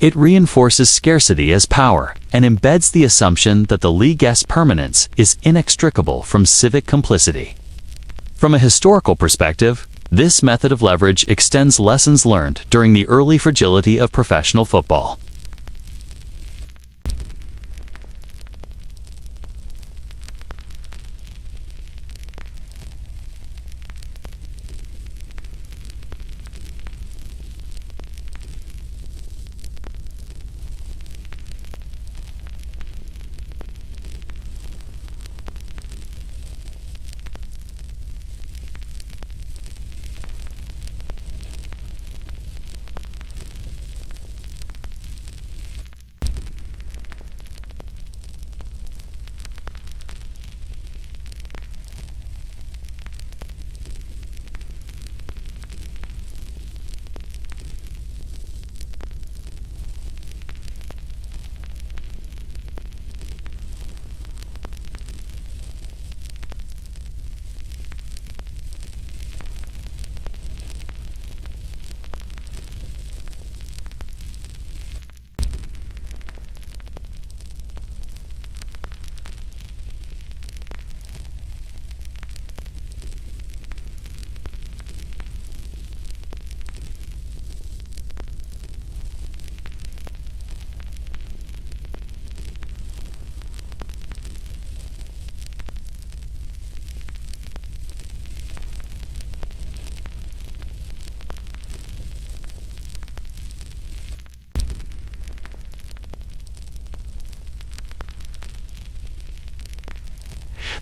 It reinforces scarcity as power and embeds the assumption that the league's permanence is inextricable from civic complicity. From a historical perspective, this method of leverage extends lessons learned during the early fragility of professional football.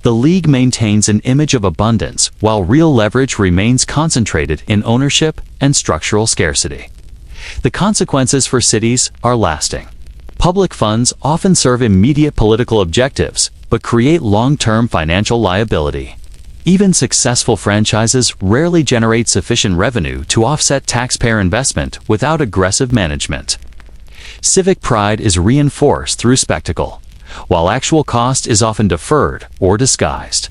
The league maintains an image of abundance while real leverage remains concentrated in ownership and structural scarcity. The consequences for cities are lasting. Public funds often serve immediate political objectives, but create long-term financial liability. Even successful franchises rarely generate sufficient revenue to offset taxpayer investment without aggressive management. Civic pride is reinforced through spectacle, while actual cost is often deferred or disguised.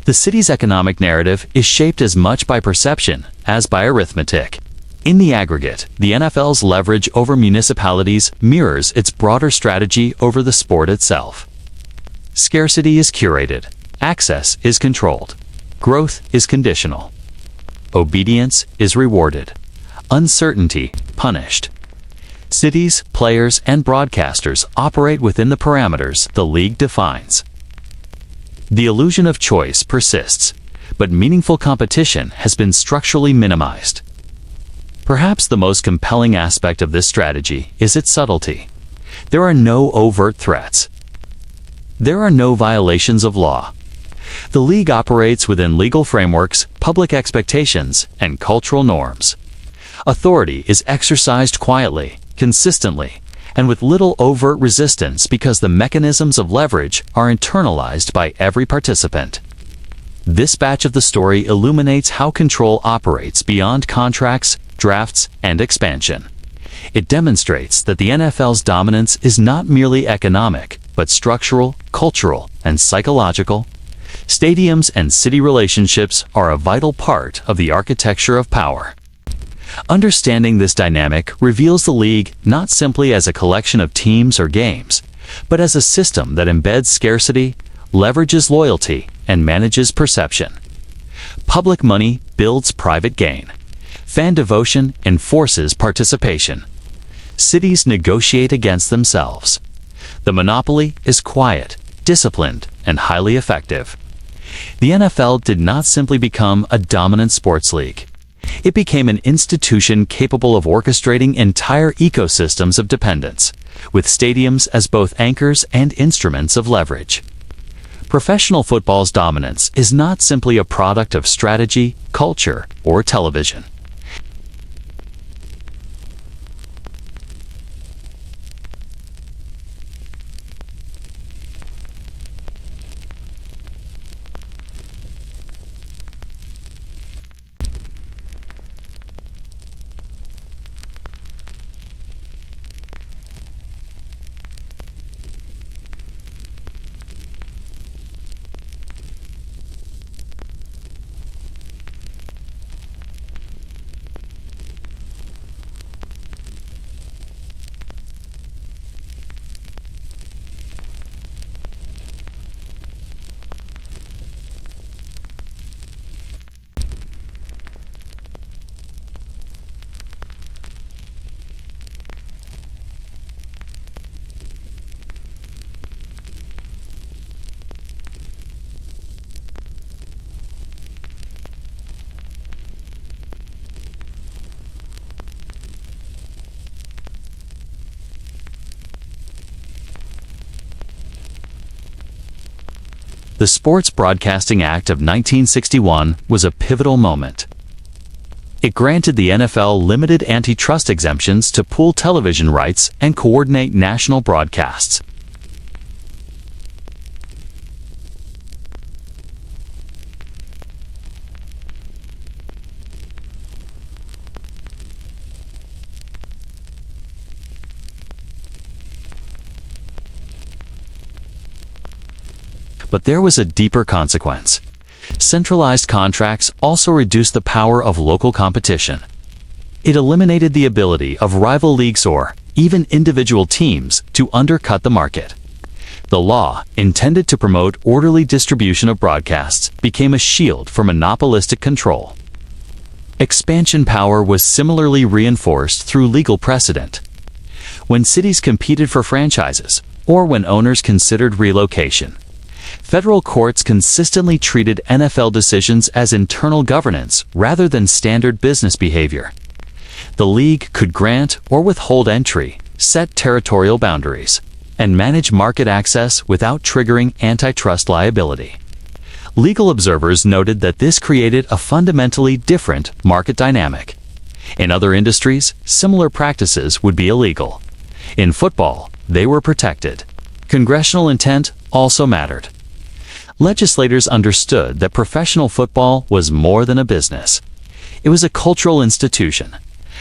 The city's economic narrative is shaped as much by perception as by arithmetic. In the aggregate, the NFL's leverage over municipalities mirrors its broader strategy over the sport itself. Scarcity is curated, access is controlled, growth is conditional, obedience is rewarded, uncertainty punished. Cities, players, and broadcasters operate within the parameters the league defines. The illusion of choice persists, but meaningful competition has been structurally minimized. Perhaps the most compelling aspect of this strategy is its subtlety. There are no overt threats. There are no violations of law. The league operates within legal frameworks, public expectations, and cultural norms. Authority is exercised quietly, consistently, and with little overt resistance because the mechanisms of leverage are internalized by every participant. This batch of the story illuminates how control operates beyond contracts, drafts, and expansion. It demonstrates that the NFL's dominance is not merely economic, but structural, cultural, and psychological. Stadiums and city relationships are a vital part of the architecture of power. Understanding this dynamic reveals the league not simply as a collection of teams or games, but as a system that embeds scarcity, leverages loyalty, and manages perception. Public money builds private gain. Fan devotion enforces participation. Cities negotiate against themselves. The monopoly is quiet, disciplined, and highly effective. The NFL did not simply become a dominant sports league. It became an institution capable of orchestrating entire ecosystems of dependence, with stadiums as both anchors and instruments of leverage. Professional football's dominance is not simply a product of strategy, culture, or television. The Sports Broadcasting Act of 1961 was a pivotal moment. It granted the NFL limited antitrust exemptions to pool television rights and coordinate national broadcasts. But there was a deeper consequence. Centralized contracts also reduced the power of local competition. It eliminated the ability of rival leagues or even individual teams to undercut the market. The law, intended to promote orderly distribution of broadcasts, became a shield for monopolistic control. Expansion power was similarly reinforced through legal precedent. When cities competed for franchises, or when owners considered relocation, federal courts consistently treated NFL decisions as internal governance rather than standard business behavior. The league could grant or withhold entry, set territorial boundaries, and manage market access without triggering antitrust liability. Legal observers noted that this created a fundamentally different market dynamic. In other industries, similar practices would be illegal. In football, they were protected. Congressional intent also mattered. Legislators understood that professional football was more than a business. It was a cultural institution,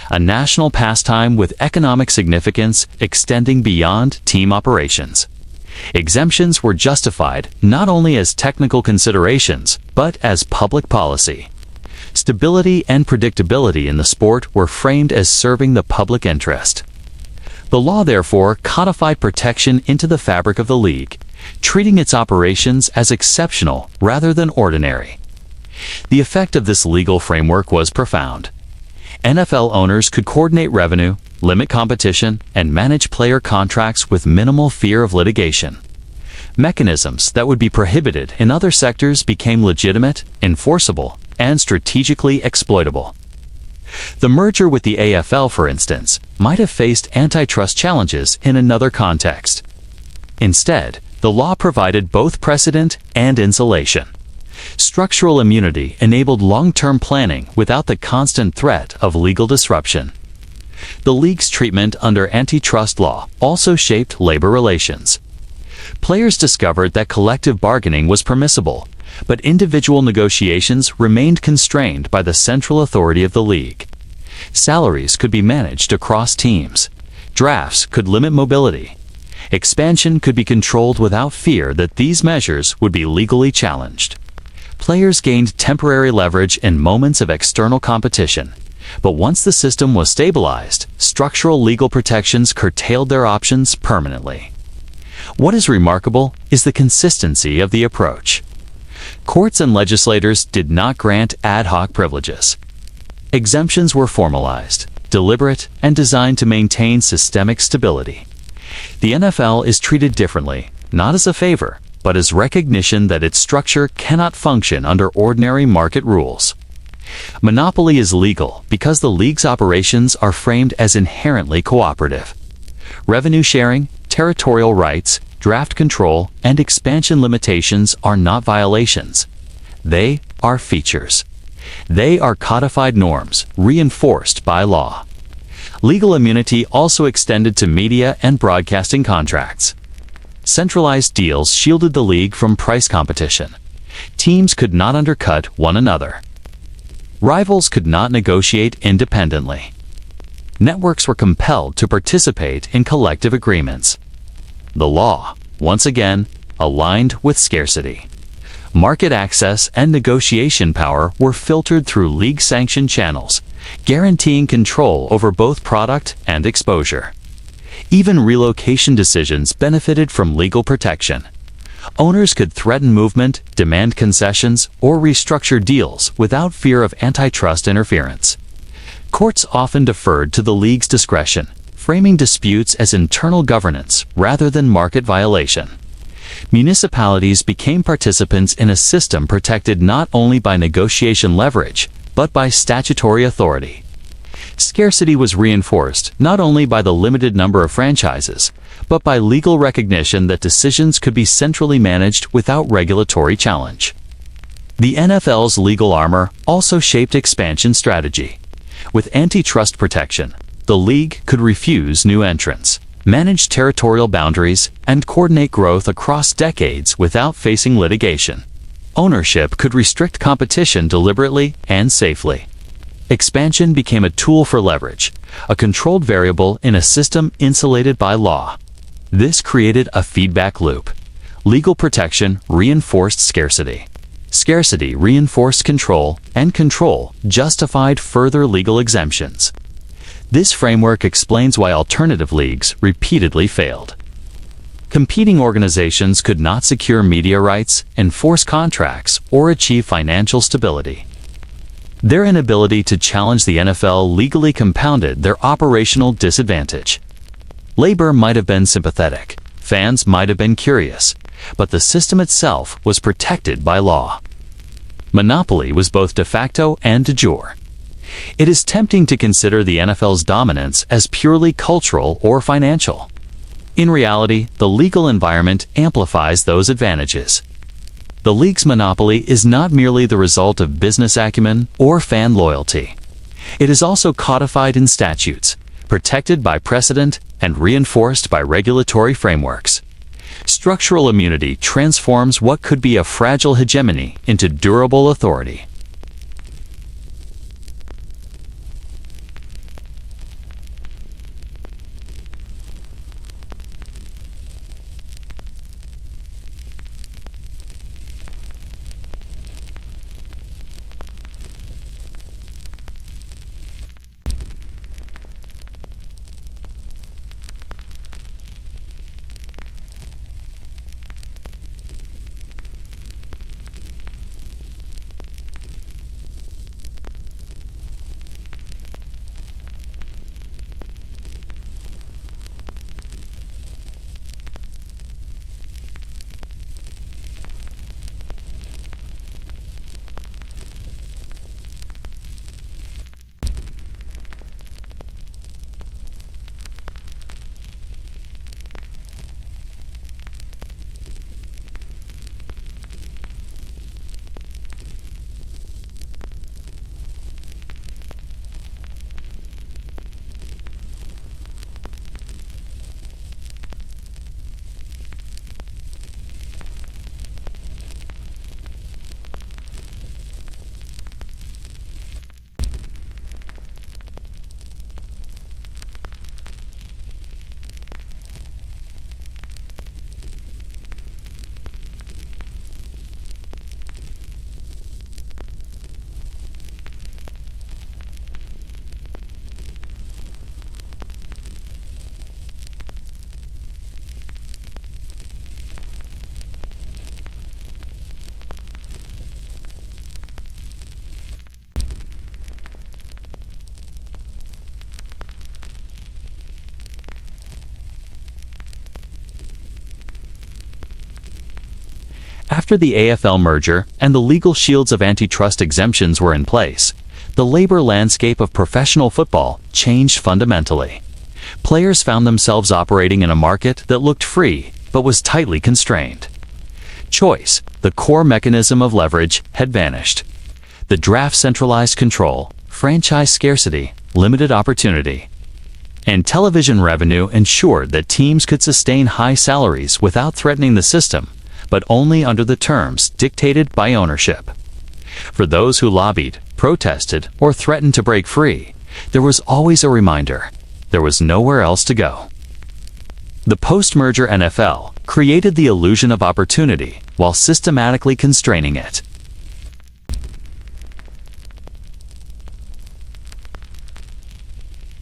a national pastime with economic significance extending beyond team operations. Exemptions were justified not only as technical considerations, but as public policy. Stability and predictability in the sport were framed as serving the public interest. The law, therefore, codified protection into the fabric of the league, treating its operations as exceptional rather than ordinary. The effect of this legal framework was profound. NFL owners could coordinate revenue, limit competition, and manage player contracts with minimal fear of litigation. Mechanisms that would be prohibited in other sectors became legitimate, enforceable, and strategically exploitable. The merger with the AFL, for instance, might have faced antitrust challenges in another context. Instead, the law provided both precedent and insulation. Structural immunity enabled long-term planning without the constant threat of legal disruption. The league's treatment under antitrust law also shaped labor relations. Players discovered that collective bargaining was permissible, but individual negotiations remained constrained by the central authority of the league. Salaries could be managed across teams. Drafts could limit mobility. Expansion could be controlled without fear that these measures would be legally challenged. Players gained temporary leverage in moments of external competition, but once the system was stabilized, structural legal protections curtailed their options permanently. What is remarkable is the consistency of the approach. Courts and legislators did not grant ad hoc privileges. Exemptions were formalized, deliberate, and designed to maintain systemic stability. The NFL is treated differently, not as a favor, but as recognition that its structure cannot function under ordinary market rules. Monopoly is legal because the league's operations are framed as inherently cooperative. Revenue sharing, territorial rights, draft control, and expansion limitations are not violations. They are features. They are codified norms, reinforced by law. Legal immunity also extended to media and broadcasting contracts. Centralized deals shielded the league from price competition. Teams could not undercut one another. Rivals could not negotiate independently. Networks were compelled to participate in collective agreements. The law, once again, aligned with scarcity. Market access and negotiation power were filtered through league-sanctioned channels, guaranteeing control over both product and exposure. Even relocation decisions benefited from legal protection. Owners could threaten movement, demand concessions, or restructure deals without fear of antitrust interference. Courts often deferred to the league's discretion, framing disputes as internal governance rather than market violation. Municipalities became participants in a system protected not only by negotiation leverage, but by statutory authority. Scarcity was reinforced not only by the limited number of franchises, but by legal recognition that decisions could be centrally managed without regulatory challenge. The NFL's legal armor also shaped expansion strategy. With antitrust protection, the league could refuse new entrants, manage territorial boundaries, and coordinate growth across decades without facing litigation. Ownership could restrict competition deliberately and safely. Expansion became a tool for leverage, a controlled variable in a system insulated by law. This created a feedback loop. Legal protection reinforced scarcity. Scarcity reinforced control, and control justified further legal exemptions. This framework explains why alternative leagues repeatedly failed. Competing organizations could not secure media rights, enforce contracts, or achieve financial stability. Their inability to challenge the NFL legally compounded their operational disadvantage. Labor might have been sympathetic, fans might have been curious, but the system itself was protected by law. Monopoly was both de facto and de jure. It is tempting to consider the NFL's dominance as purely cultural or financial. In reality, the legal environment amplifies those advantages. The league's monopoly is not merely the result of business acumen or fan loyalty. It is also codified in statutes, protected by precedent, and reinforced by regulatory frameworks. Structural immunity transforms what could be a fragile hegemony into durable authority. After the AFL merger and the legal shields of antitrust exemptions were in place, the labor landscape of professional football changed fundamentally. Players found themselves operating in a market that looked free but was tightly constrained. Choice, the core mechanism of leverage, had vanished. The draft centralized control, franchise scarcity, limited opportunity, and television revenue ensured that teams could sustain high salaries without threatening the system, but only under the terms dictated by ownership. For those who lobbied, protested, or threatened to break free, there was always a reminder: there was nowhere else to go. The post-merger NFL created the illusion of opportunity while systematically constraining it.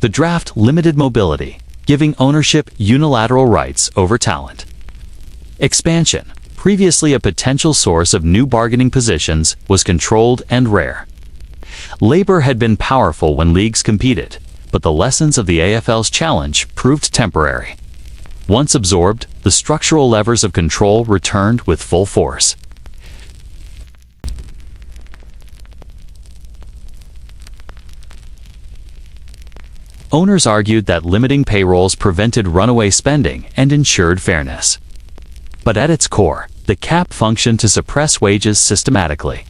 The draft limited mobility, giving ownership unilateral rights over talent. Expansion, previously a potential source of new bargaining positions, was controlled and rare. Labor had been powerful when leagues competed, but the lessons of the AFL's challenge proved temporary. Once absorbed, the structural levers of control returned with full force. Owners argued that limiting payrolls prevented runaway spending and ensured fairness. But at its core, the cap functioned to suppress wages systematically.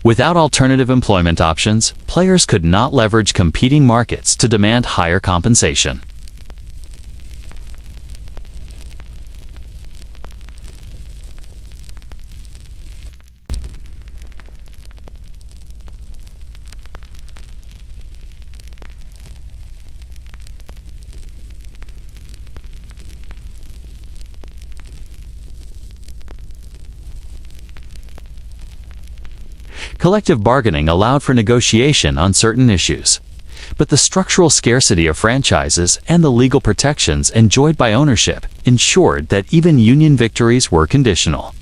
Without alternative employment options, players could not leverage competing markets to demand higher compensation. Collective bargaining allowed for negotiation on certain issues. But the structural scarcity of franchises and the legal protections enjoyed by ownership ensured that even union victories were conditional.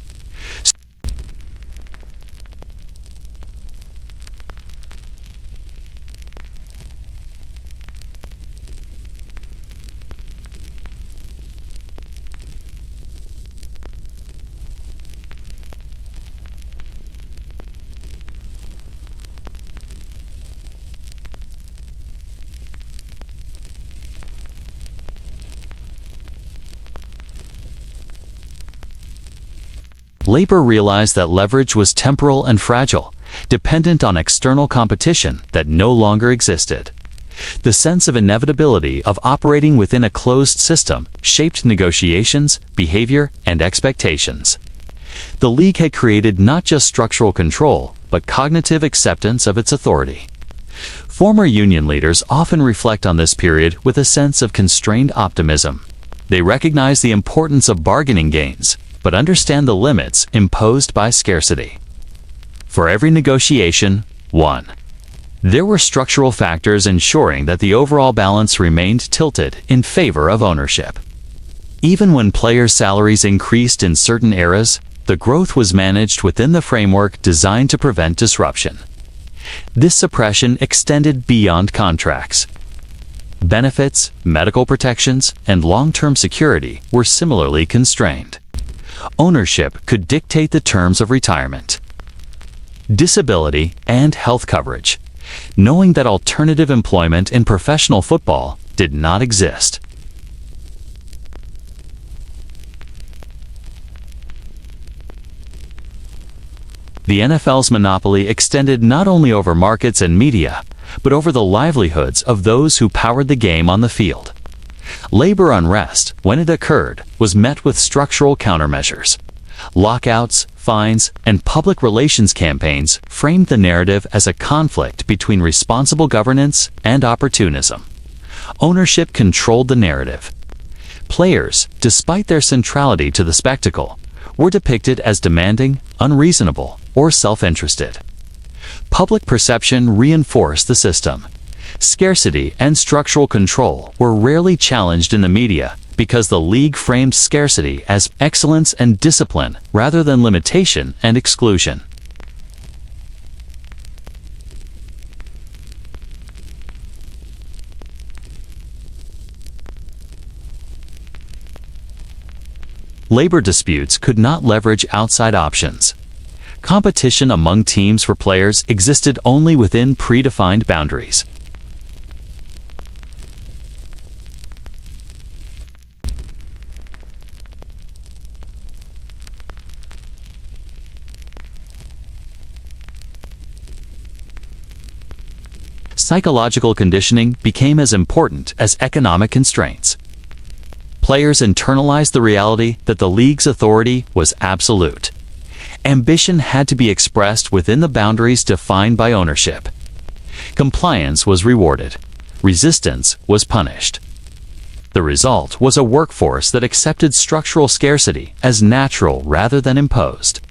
labor realized that leverage was temporal and fragile, dependent on external competition that no longer existed. The sense of inevitability of operating within a closed system shaped negotiations, behavior, and expectations. The league had created not just structural control, but cognitive acceptance of its authority. Former union leaders often reflect on this period with a sense of constrained optimism. They recognize the importance of bargaining gains, but understand the limits imposed by scarcity. For every negotiation, one. There were structural factors ensuring that the overall balance remained tilted in favor of ownership. Even when players' salaries increased in certain eras, the growth was managed within the framework designed to prevent disruption. This suppression extended beyond contracts. Benefits, medical protections, and long-term security were similarly constrained. Ownership could dictate the terms of retirement, disability, and health coverage, knowing that alternative employment in professional football did not exist. The NFL's monopoly extended not only over markets and media, but over the livelihoods of those who powered the game on the field. Labor unrest, when it occurred, was met with structural countermeasures. Lockouts, fines, and public relations campaigns framed the narrative as a conflict between responsible governance and opportunism. Ownership controlled the narrative. Players, despite their centrality to the spectacle, were depicted as demanding, unreasonable, or self-interested. Public perception reinforced the system. Scarcity and structural control were rarely challenged in the media because the league framed scarcity as excellence and discipline rather than limitation and exclusion. Labor disputes could not leverage outside options. Competition among teams for players existed only within predefined boundaries. Psychological conditioning became as important as economic constraints. Players internalized the reality that the league's authority was absolute. Ambition had to be expressed within the boundaries defined by ownership. Compliance was rewarded. Resistance was punished. The result was a workforce that accepted structural scarcity as natural rather than imposed.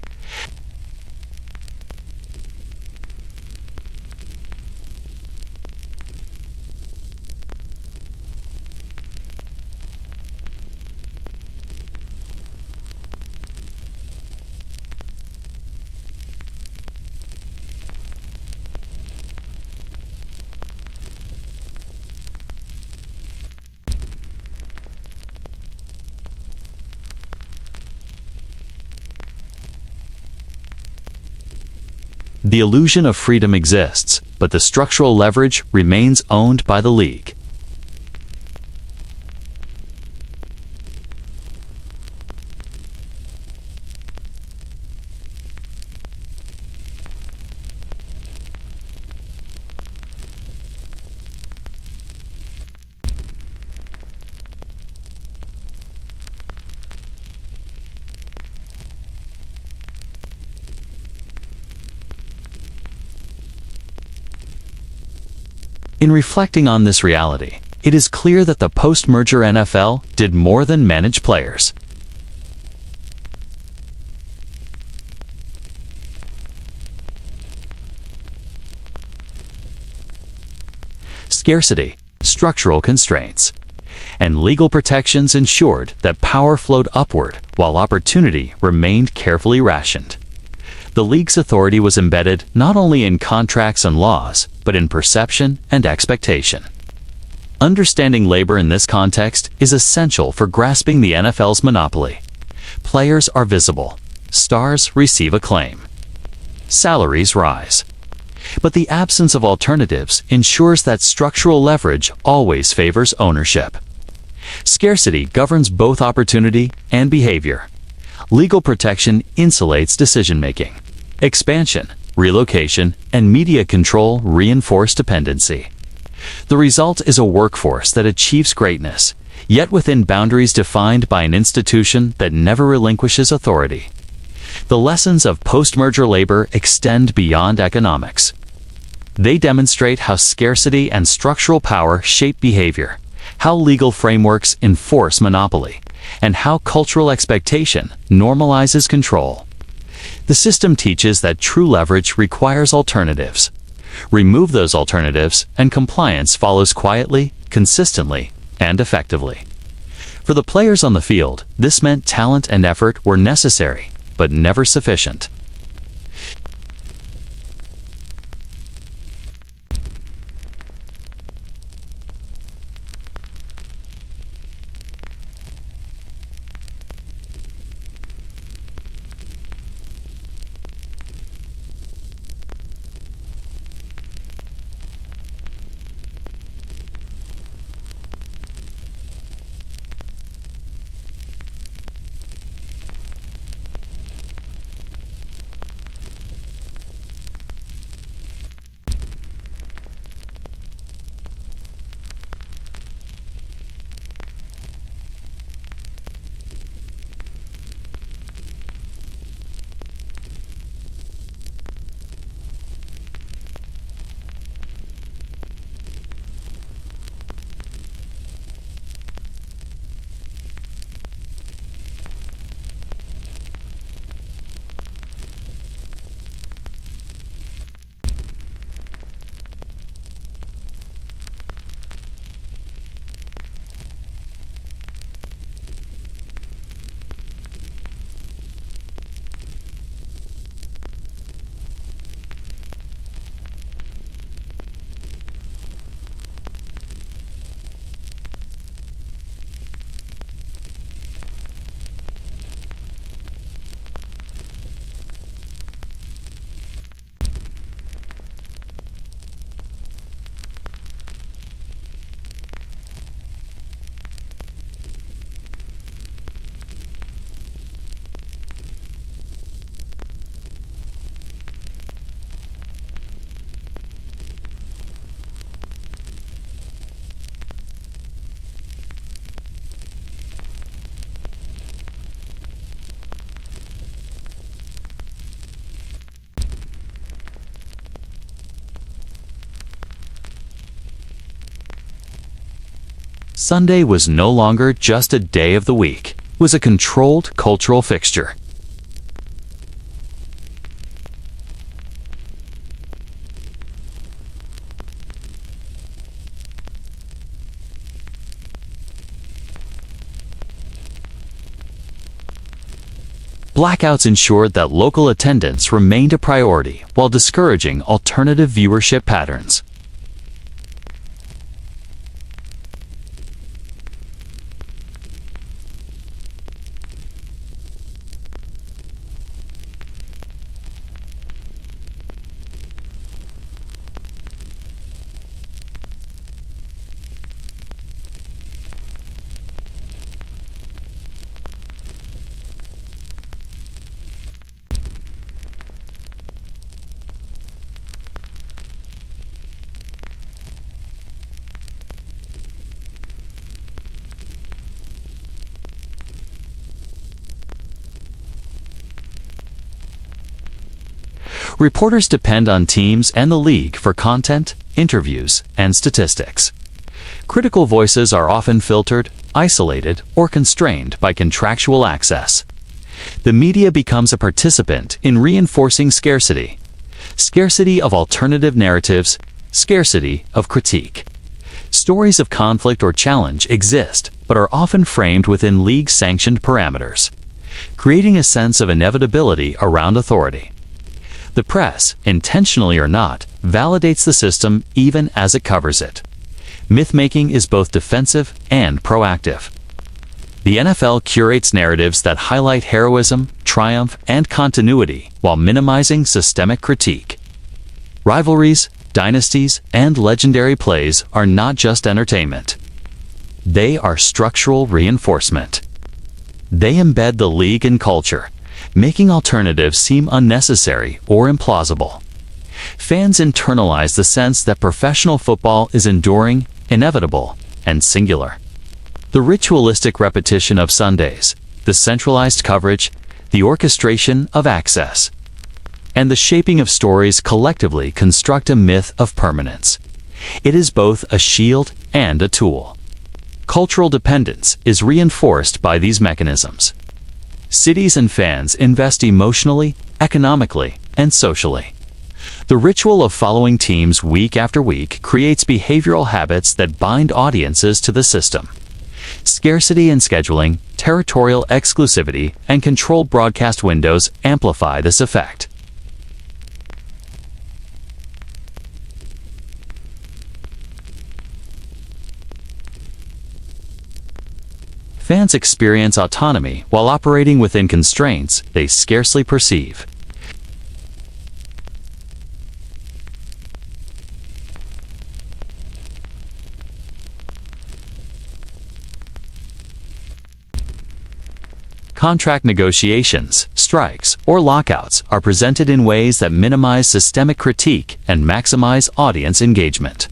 The illusion of freedom exists, but the structural leverage remains owned by the league. In reflecting on this reality, it is clear that the post-merger NFL did more than manage players. Scarcity, structural constraints, and legal protections ensured that power flowed upward while opportunity remained carefully rationed. The league's authority was embedded not only in contracts and laws, but in perception and expectation. Understanding labor in this context is essential for grasping the NFL's monopoly. Players are visible. Stars receive acclaim. Salaries rise. But the absence of alternatives ensures that structural leverage always favors ownership. Scarcity governs both opportunity and behavior. Legal protection insulates decision-making. Expansion, relocation, and media control reinforce dependency. The result is a workforce that achieves greatness, yet within boundaries defined by an institution that never relinquishes authority. The lessons of post-merger labor extend beyond economics. They demonstrate how scarcity and structural power shape behavior, how legal frameworks enforce monopoly, and how cultural expectation normalizes control. The system teaches that true leverage requires alternatives. Remove those alternatives, and compliance follows quietly, consistently, and effectively. For the players on the field, this meant talent and effort were necessary, but never sufficient. Sunday was no longer just a day of the week. It was a controlled cultural fixture. Blackouts ensured that local attendance remained a priority while discouraging alternative viewership patterns. Reporters depend on teams and the league for content, interviews, and statistics. Critical voices are often filtered, isolated, or constrained by contractual access. The media becomes a participant in reinforcing scarcity. Scarcity of alternative narratives, scarcity of critique. Stories of conflict or challenge exist, but are often framed within league-sanctioned parameters, creating a sense of inevitability around authority. The press, intentionally or not, validates the system even as it covers it. Myth-making is both defensive and proactive. The NFL curates narratives that highlight heroism, triumph, and continuity while minimizing systemic critique. Rivalries, dynasties, and legendary plays are not just entertainment. They are structural reinforcement. They embed the league in culture, making alternatives seem unnecessary or implausible. Fans internalize the sense that professional football is enduring, inevitable, and singular. The ritualistic repetition of Sundays, the centralized coverage, the orchestration of access, and the shaping of stories collectively construct a myth of permanence. It is both a shield and a tool. Cultural dependence is reinforced by these mechanisms. Cities and fans invest emotionally, economically, and socially. The ritual of following teams week after week creates behavioral habits that bind audiences to the system. Scarcity and scheduling, territorial exclusivity, and controlled broadcast windows amplify this effect. Fans experience autonomy while operating within constraints they scarcely perceive. Contract negotiations, strikes, or lockouts are presented in ways that minimize systemic critique and maximize audience engagement.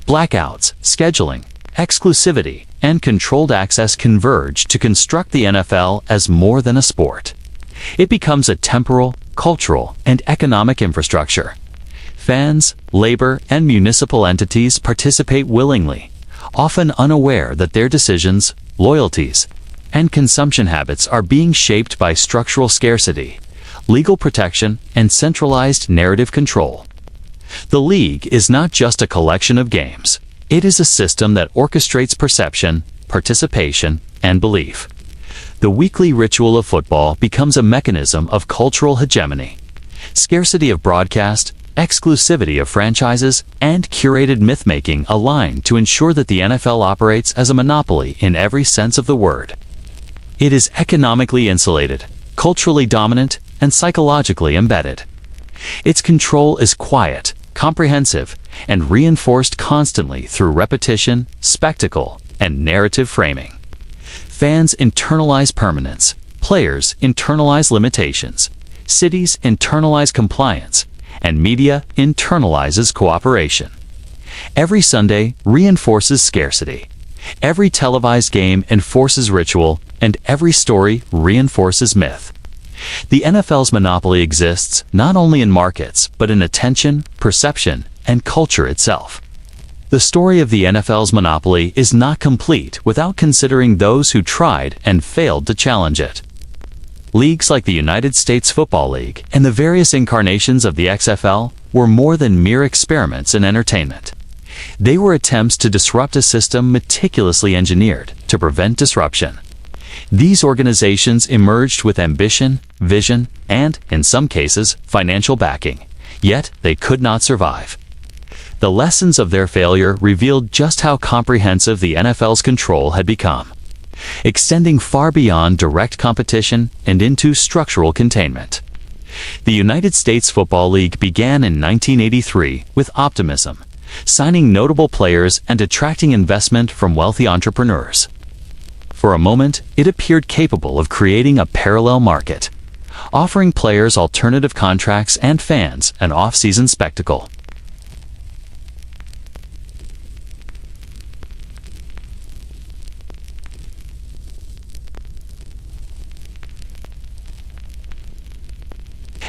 Blackouts, scheduling, exclusivity, and controlled access converge to construct the NFL as more than a sport. It becomes a temporal, cultural, and economic infrastructure. Fans, labor, and municipal entities participate willingly, often unaware that their decisions, loyalties, and consumption habits are being shaped by structural scarcity, legal protection, and centralized narrative control. The league is not just a collection of games. It is a system that orchestrates perception, participation, and belief. The weekly ritual of football becomes a mechanism of cultural hegemony. Scarcity of broadcast, exclusivity of franchises, and curated myth-making align to ensure that the NFL operates as a monopoly in every sense of the word. It is economically insulated, culturally dominant, and psychologically embedded. Its control is quiet, comprehensive, and reinforced constantly through repetition, spectacle, and narrative framing. Fans internalize permanence, players internalize limitations, cities internalize compliance, and media internalizes cooperation. Every Sunday reinforces scarcity. Every televised game enforces ritual, and every story reinforces myth. The NFL's monopoly exists not only in markets, but in attention, perception, and culture itself. The story of the NFL's monopoly is not complete without considering those who tried and failed to challenge it. Leagues like the United States Football League and the various incarnations of the XFL were more than mere experiments in entertainment. They were attempts to disrupt a system meticulously engineered to prevent disruption. These organizations emerged with ambition, vision, and, in some cases, financial backing, yet they could not survive. The lessons of their failure revealed just how comprehensive the NFL's control had become, extending far beyond direct competition and into structural containment. The United States Football League began in 1983 with optimism, signing notable players and attracting investment from wealthy entrepreneurs. For a moment, it appeared capable of creating a parallel market, offering players alternative contracts and fans an off-season spectacle.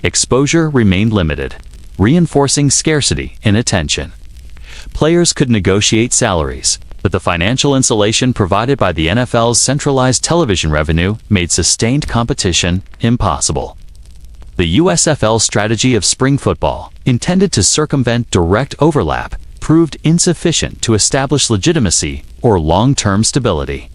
Exposure remained limited, reinforcing scarcity in attention. Players could negotiate salaries, but the financial insulation provided by the NFL's centralized television revenue made sustained competition impossible. The USFL's strategy of spring football, intended to circumvent direct overlap, proved insufficient to establish legitimacy or long-term stability.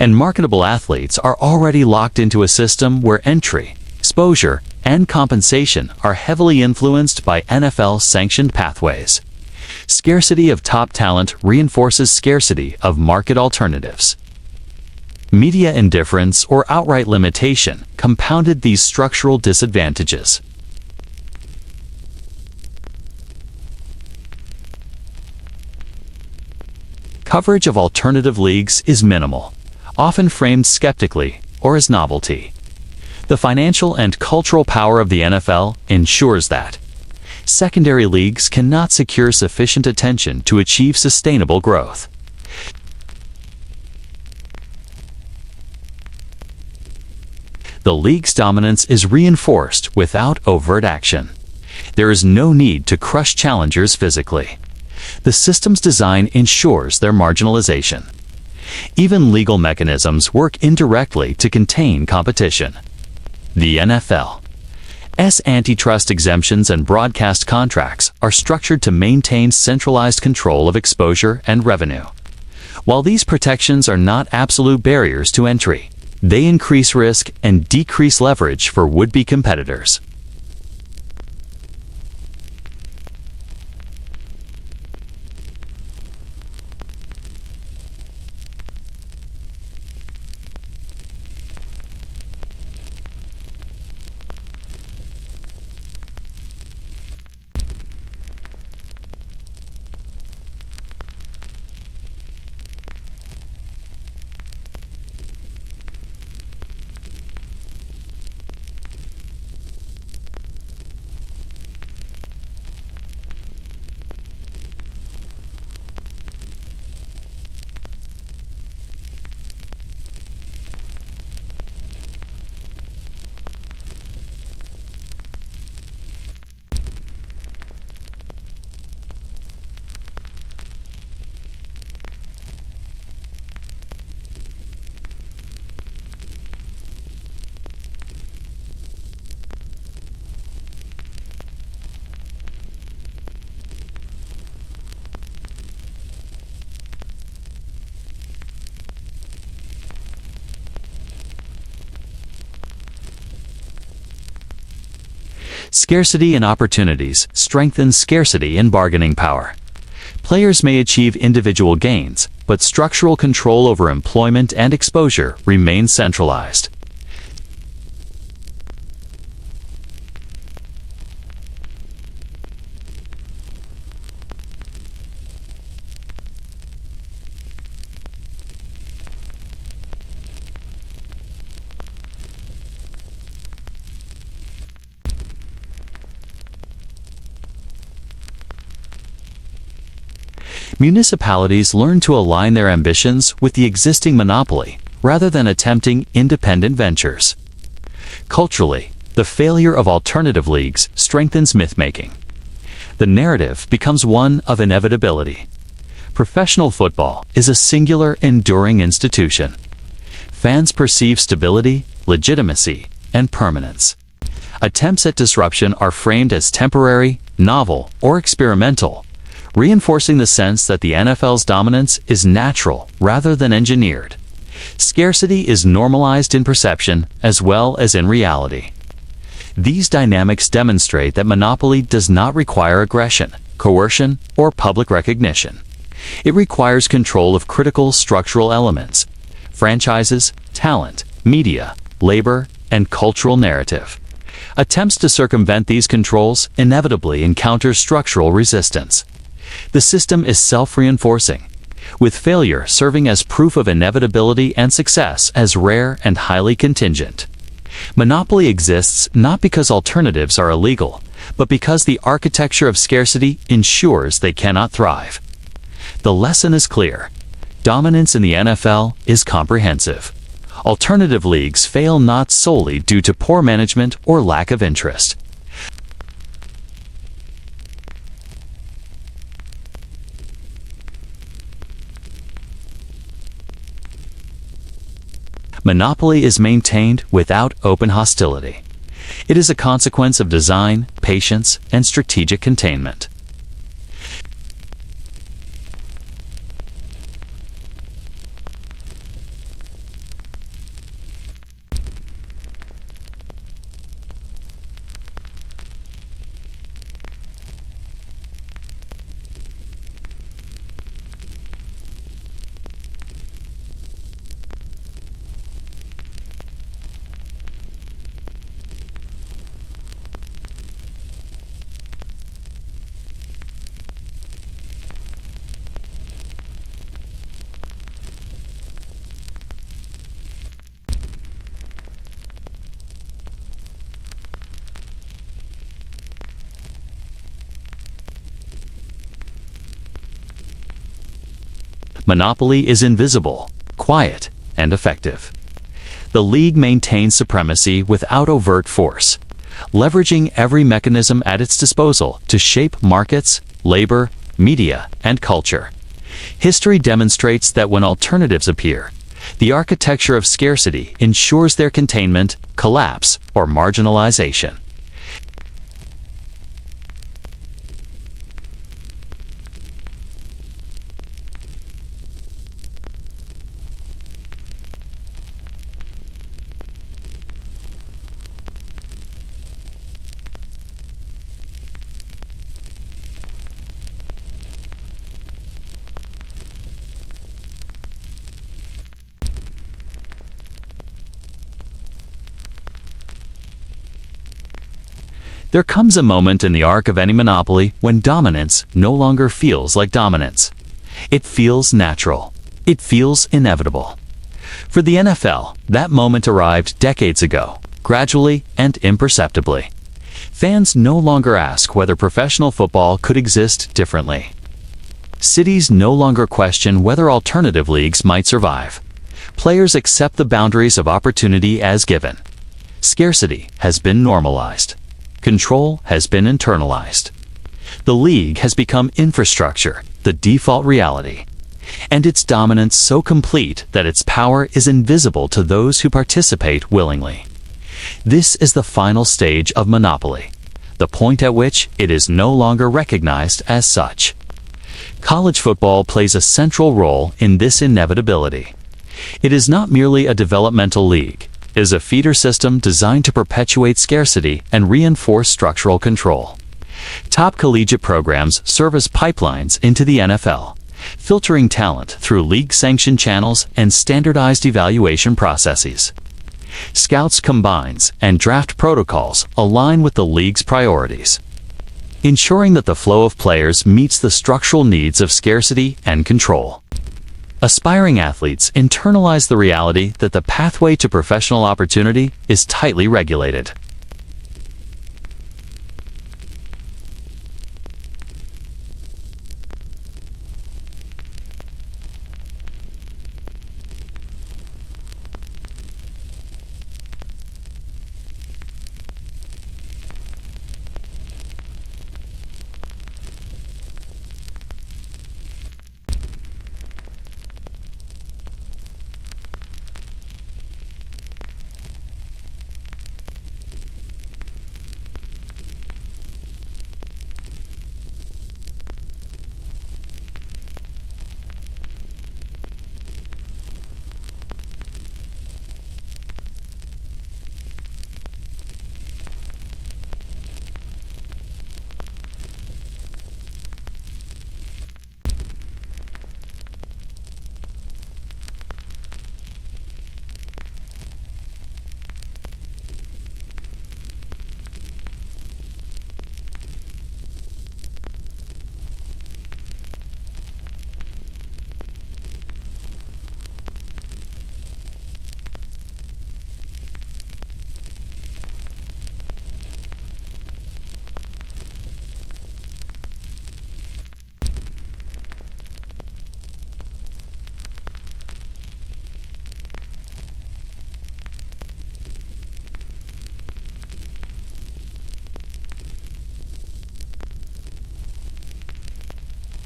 And marketable athletes are already locked into a system where entry, exposure, and compensation are heavily influenced by NFL-sanctioned pathways. Scarcity of top talent reinforces scarcity of market alternatives. Media indifference or outright limitation compounded these structural disadvantages. Coverage of alternative leagues is minimal, often framed skeptically or as novelty. The financial and cultural power of the NFL ensures that secondary leagues cannot secure sufficient attention to achieve sustainable growth. The league's dominance is reinforced without overt action. There is no need to crush challengers physically. The system's design ensures their marginalization. Even legal mechanisms work indirectly to contain competition. The NFL's antitrust exemptions and broadcast contracts are structured to maintain centralized control of exposure and revenue. While these protections are not absolute barriers to entry, they increase risk and decrease leverage for would-be competitors. Scarcity in opportunities strengthens scarcity in bargaining power. Players may achieve individual gains, but structural control over employment and exposure remains centralized. Municipalities learn to align their ambitions with the existing monopoly rather than attempting independent ventures. Culturally, the failure of alternative leagues strengthens myth-making. The narrative becomes one of inevitability. Professional football is a singular, enduring institution. Fans perceive stability, legitimacy, and permanence. Attempts at disruption are framed as temporary, novel, or experimental, reinforcing the sense that the NFL's dominance is natural rather than engineered. Scarcity is normalized in perception as well as in reality. These dynamics demonstrate that monopoly does not require aggression, coercion, or public recognition. It requires control of critical structural elements: franchises, talent, media, labor, and cultural narrative. Attempts to circumvent these controls inevitably encounter structural resistance. The system is self-reinforcing, with failure serving as proof of inevitability and success as rare and highly contingent. Monopoly exists not because alternatives are illegal, but because the architecture of scarcity ensures they cannot thrive. The lesson is clear. Dominance in the NFL is comprehensive. Alternative leagues fail not solely due to poor management or lack of interest. Monopoly is maintained without open hostility. It is a consequence of design, patience, and strategic containment. Monopoly is invisible, quiet, and effective. The league maintains supremacy without overt force, leveraging every mechanism at its disposal to shape markets, labor, media, and culture. History demonstrates that when alternatives appear, the architecture of scarcity ensures their containment, collapse, or marginalization. There comes a moment in the arc of any monopoly when dominance no longer feels like dominance. It feels natural. It feels inevitable. For the NFL, that moment arrived decades ago, gradually and imperceptibly. Fans no longer ask whether professional football could exist differently. Cities no longer question whether alternative leagues might survive. Players accept the boundaries of opportunity as given. Scarcity has been normalized. Control has been internalized. The league has become infrastructure, the default reality, and its dominance so complete that its power is invisible to those who participate willingly. This is the final stage of monopoly, the point at which it is no longer recognized as such. College football plays a central role in this inevitability. It is not merely a developmental league. is a feeder system designed to perpetuate scarcity and reinforce structural control. Top collegiate programs serve as pipelines into the NFL, filtering talent through league-sanctioned channels and standardized evaluation processes. Scouts combines and draft protocols align with the league's priorities, ensuring that the flow of players meets the structural needs of scarcity and control. Aspiring athletes internalize the reality that the pathway to professional opportunity is tightly regulated.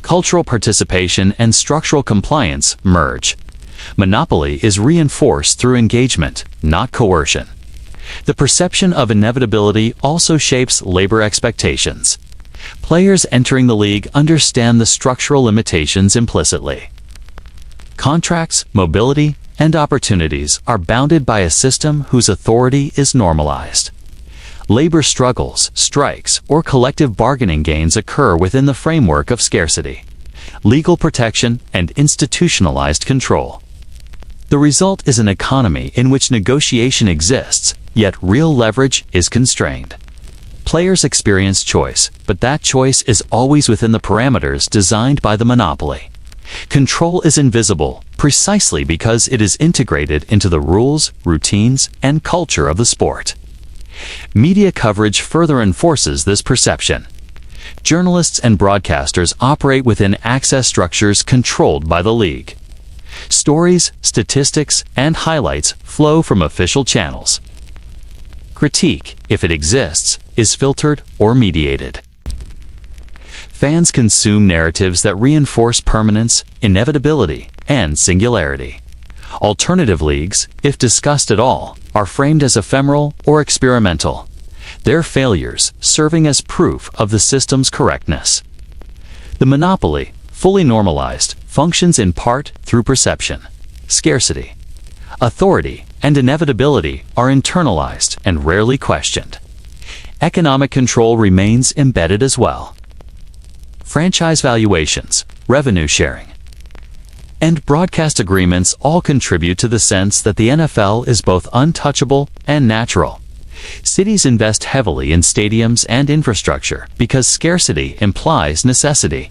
Cultural participation and structural compliance merge. Monopoly is reinforced through engagement, not coercion. The perception of inevitability also shapes labor expectations. Players entering the league understand the structural limitations implicitly. Contracts, mobility, and opportunities are bounded by a system whose authority is normalized. Labor struggles, strikes, or collective bargaining gains occur within the framework of scarcity, legal protection, and institutionalized control. The result is an economy in which negotiation exists, yet real leverage is constrained. Players experience choice, but that choice is always within the parameters designed by the monopoly. Control is invisible precisely because it is integrated into the rules, routines, and culture of the sport. Media coverage further enforces this perception. Journalists and broadcasters operate within access structures controlled by the league. Stories, statistics, and highlights flow from official channels. Critique, if it exists, is filtered or mediated. Fans consume narratives that reinforce permanence, inevitability, and singularity. Alternative leagues, if discussed at all, are framed as ephemeral or experimental, their failures serving as proof of the system's correctness. The monopoly, fully normalized, functions in part through perception. Scarcity, authority, and inevitability are internalized and rarely questioned. Economic control remains embedded as well. Franchise valuations, revenue sharing, and broadcast agreements all contribute to the sense that the NFL is both untouchable and natural. Cities invest heavily in stadiums and infrastructure because scarcity implies necessity.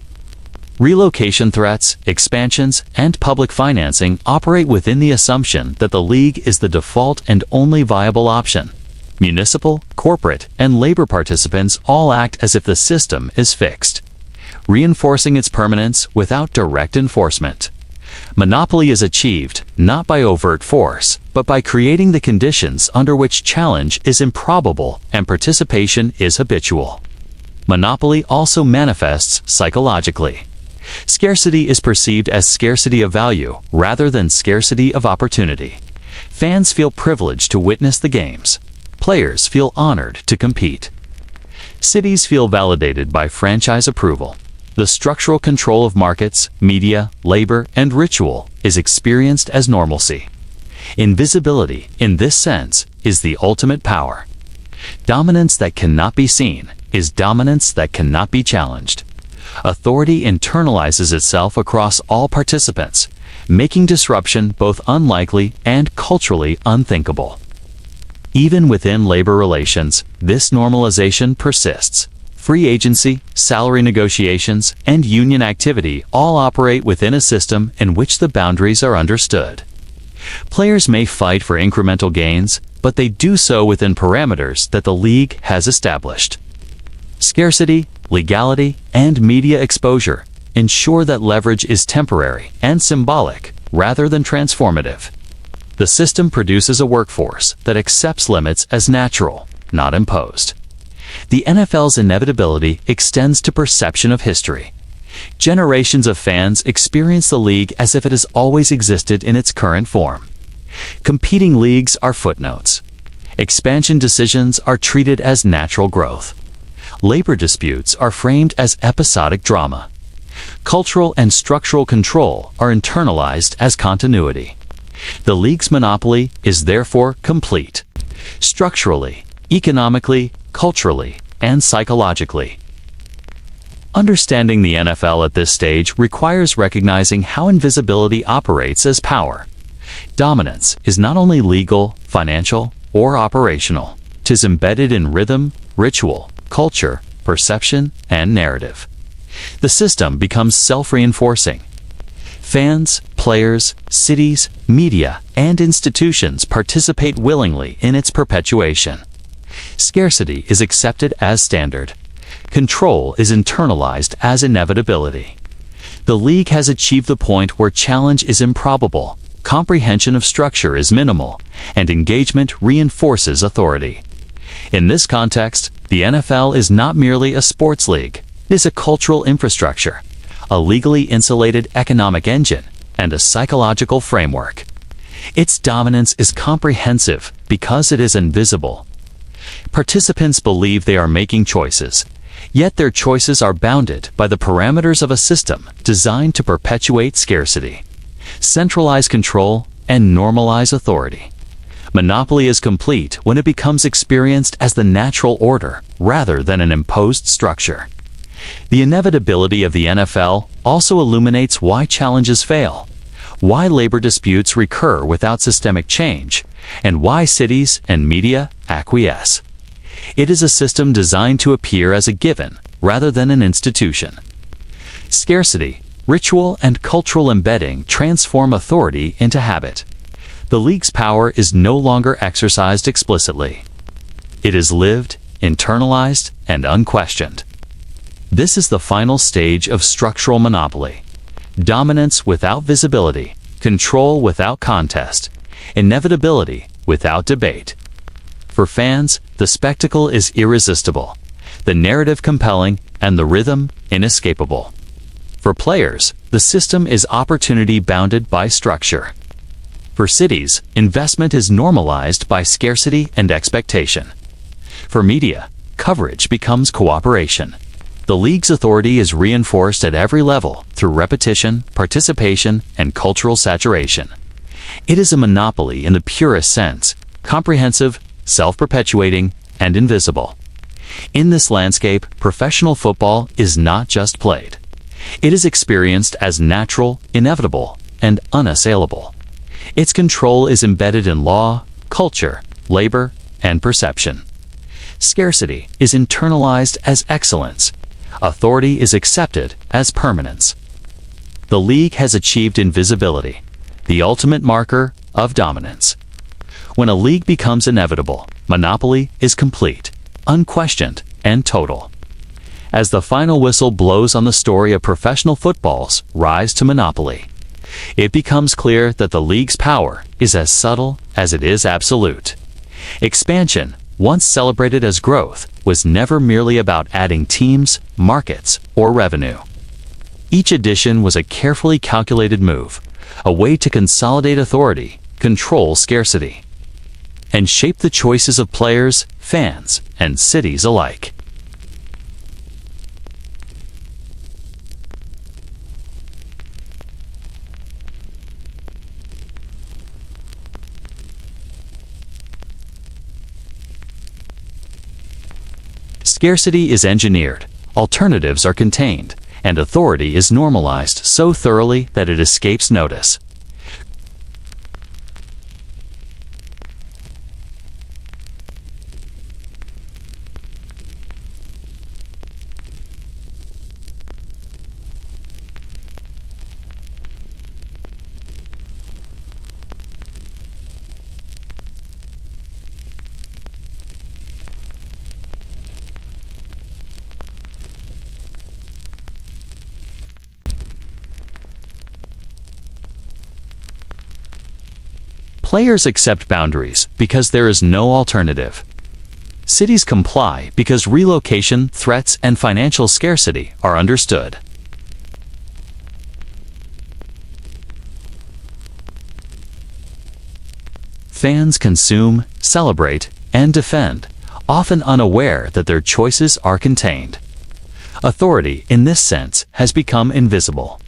Relocation threats, expansions, and public financing operate within the assumption that the league is the default and only viable option. Municipal, corporate, and labor participants all act as if the system is fixed, reinforcing its permanence without direct enforcement. Monopoly is achieved not by overt force, but by creating the conditions under which challenge is improbable and participation is habitual. Monopoly also manifests psychologically. Scarcity is perceived as scarcity of value rather than scarcity of opportunity. Fans feel privileged to witness the games. Players feel honored to compete. Cities feel validated by franchise approval. The structural control of markets, media, labor, and ritual is experienced as normalcy. Invisibility, in this sense, is the ultimate power. Dominance that cannot be seen is dominance that cannot be challenged. Authority internalizes itself across all participants, making disruption both unlikely and culturally unthinkable. Even within labor relations, this normalization persists. Free agency, salary negotiations, and union activity all operate within a system in which the boundaries are understood. Players may fight for incremental gains, but they do so within parameters that the league has established. Scarcity, legality, and media exposure ensure that leverage is temporary and symbolic rather than transformative. The system produces a workforce that accepts limits as natural, not imposed. The NFL's inevitability extends to perception of history. Generations of fans experience the league as if it has always existed in its current form. Competing leagues are footnotes. Expansion decisions are treated as natural growth. Labor disputes are framed as episodic drama. Cultural and structural control are internalized as continuity. The league's monopoly is therefore complete. Structurally, economically, culturally, and psychologically. Understanding the NFL at this stage requires recognizing how invisibility operates as power. Dominance is not only legal, financial, or operational. 'Tis embedded in rhythm, ritual, culture, perception, and narrative. The system becomes self-reinforcing. Fans, players, cities, media, and institutions participate willingly in its perpetuation. Scarcity is accepted as standard. Control is internalized as inevitability. The league has achieved the point where challenge is improbable, comprehension of structure is minimal, and engagement reinforces authority. In this context, the NFL is not merely a sports league. It is a cultural infrastructure, a legally insulated economic engine, and a psychological framework. Its dominance is comprehensive because it is invisible. Participants believe they are making choices, yet their choices are bounded by the parameters of a system designed to perpetuate scarcity, centralize control, and normalize authority. Monopoly is complete when it becomes experienced as the natural order rather than an imposed structure. The inevitability of the NFL also illuminates why challenges fail, why labor disputes recur without systemic change, and why cities and media acquiesce. It is a system designed to appear as a given rather than an institution. Scarcity, ritual, and cultural embedding transform authority into habit. The league's power is no longer exercised explicitly. It is lived, internalized, and unquestioned. This is the final stage of structural monopoly. Dominance without visibility, control without contest, inevitability without debate. For fans, the spectacle is irresistible, the narrative compelling, and the rhythm inescapable. For players, the system is opportunity bounded by structure. For cities, investment is normalized by scarcity and expectation. For media, coverage becomes cooperation. The league's authority is reinforced at every level through repetition, participation, and cultural saturation. It is a monopoly in the purest sense, comprehensive, self-perpetuating, and invisible. In this landscape, professional football is not just played. It is experienced as natural, inevitable, and unassailable. Its control is embedded in law, culture, labor, and perception. Scarcity is internalized as excellence. Authority is accepted as permanence. The league has achieved invisibility, the ultimate marker of dominance. When a league becomes inevitable, monopoly is complete, unquestioned, and total. As the final whistle blows on the story of professional football's rise to monopoly, it becomes clear that the league's power is as subtle as it is absolute. Expansion, once celebrated as growth, was never merely about adding teams, markets, or revenue. Each addition was a carefully calculated move, a way to consolidate authority, control scarcity, and shape the choices of players, fans, and cities alike. Scarcity is engineered, alternatives are contained, and authority is normalized so thoroughly that it escapes notice. Players accept boundaries because there is no alternative. Cities comply because relocation, threats, and financial scarcity are understood. Fans consume, celebrate, and defend, often unaware that their choices are contained. Authority, in this sense, has become invisible.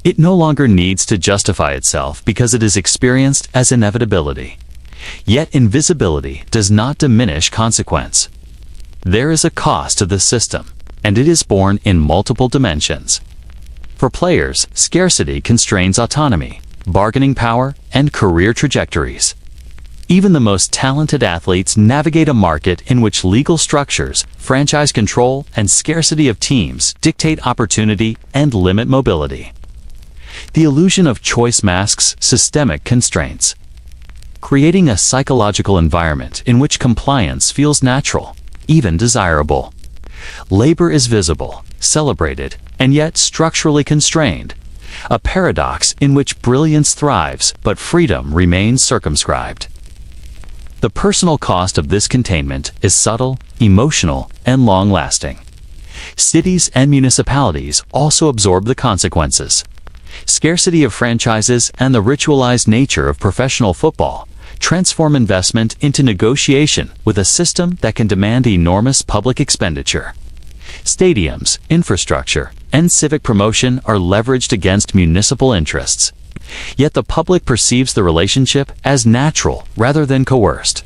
It no longer needs to justify itself because it is experienced as inevitability. Yet invisibility does not diminish consequence. There is a cost to this system, and it is borne in multiple dimensions. For players, scarcity constrains autonomy, bargaining power, and career trajectories. Even the most talented athletes navigate a market in which legal structures, franchise control, and scarcity of teams dictate opportunity and limit mobility. The illusion of choice masks systemic constraints, creating a psychological environment in which compliance feels natural, even desirable. Labor is visible, celebrated, and yet structurally constrained, a paradox in which brilliance thrives but freedom remains circumscribed. The personal cost of this containment is subtle, emotional, and long-lasting. Cities and municipalities also absorb the consequences. Scarcity of franchises and the ritualized nature of professional football transform investment into negotiation with a system that can demand enormous public expenditure. Stadiums, infrastructure, and civic promotion are leveraged against municipal interests. Yet the public perceives the relationship as natural rather than coerced.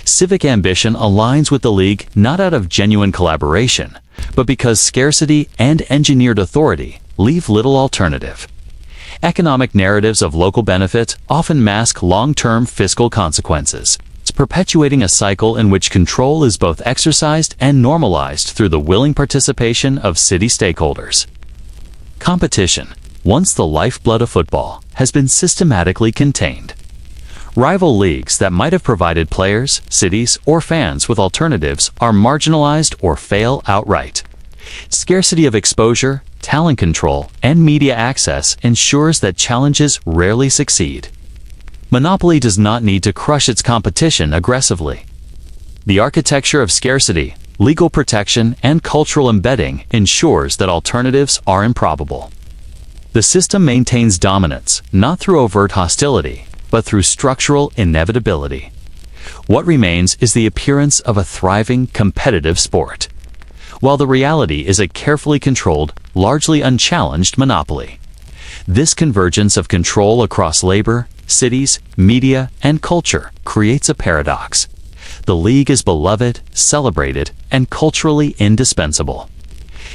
Civic ambition aligns with the league not out of genuine collaboration, but because scarcity and engineered authority leave little alternative. Economic narratives of local benefit often mask long-term fiscal consequences, perpetuating a cycle in which control is both exercised and normalized through the willing participation of city stakeholders. Competition, once the lifeblood of football, has been systematically contained. Rival leagues that might have provided players, cities, or fans with alternatives are marginalized or fail outright. Scarcity of exposure, talent control, and media access ensures that challenges rarely succeed. Monopoly does not need to crush its competition aggressively. The architecture of scarcity, legal protection, and cultural embedding ensures that alternatives are improbable. The system maintains dominance, not through overt hostility, but through structural inevitability. What remains is the appearance of a thriving, competitive sport, while the reality is a carefully controlled, largely unchallenged monopoly. This convergence of control across labor, cities, media, and culture creates a paradox. The league is beloved, celebrated, and culturally indispensable.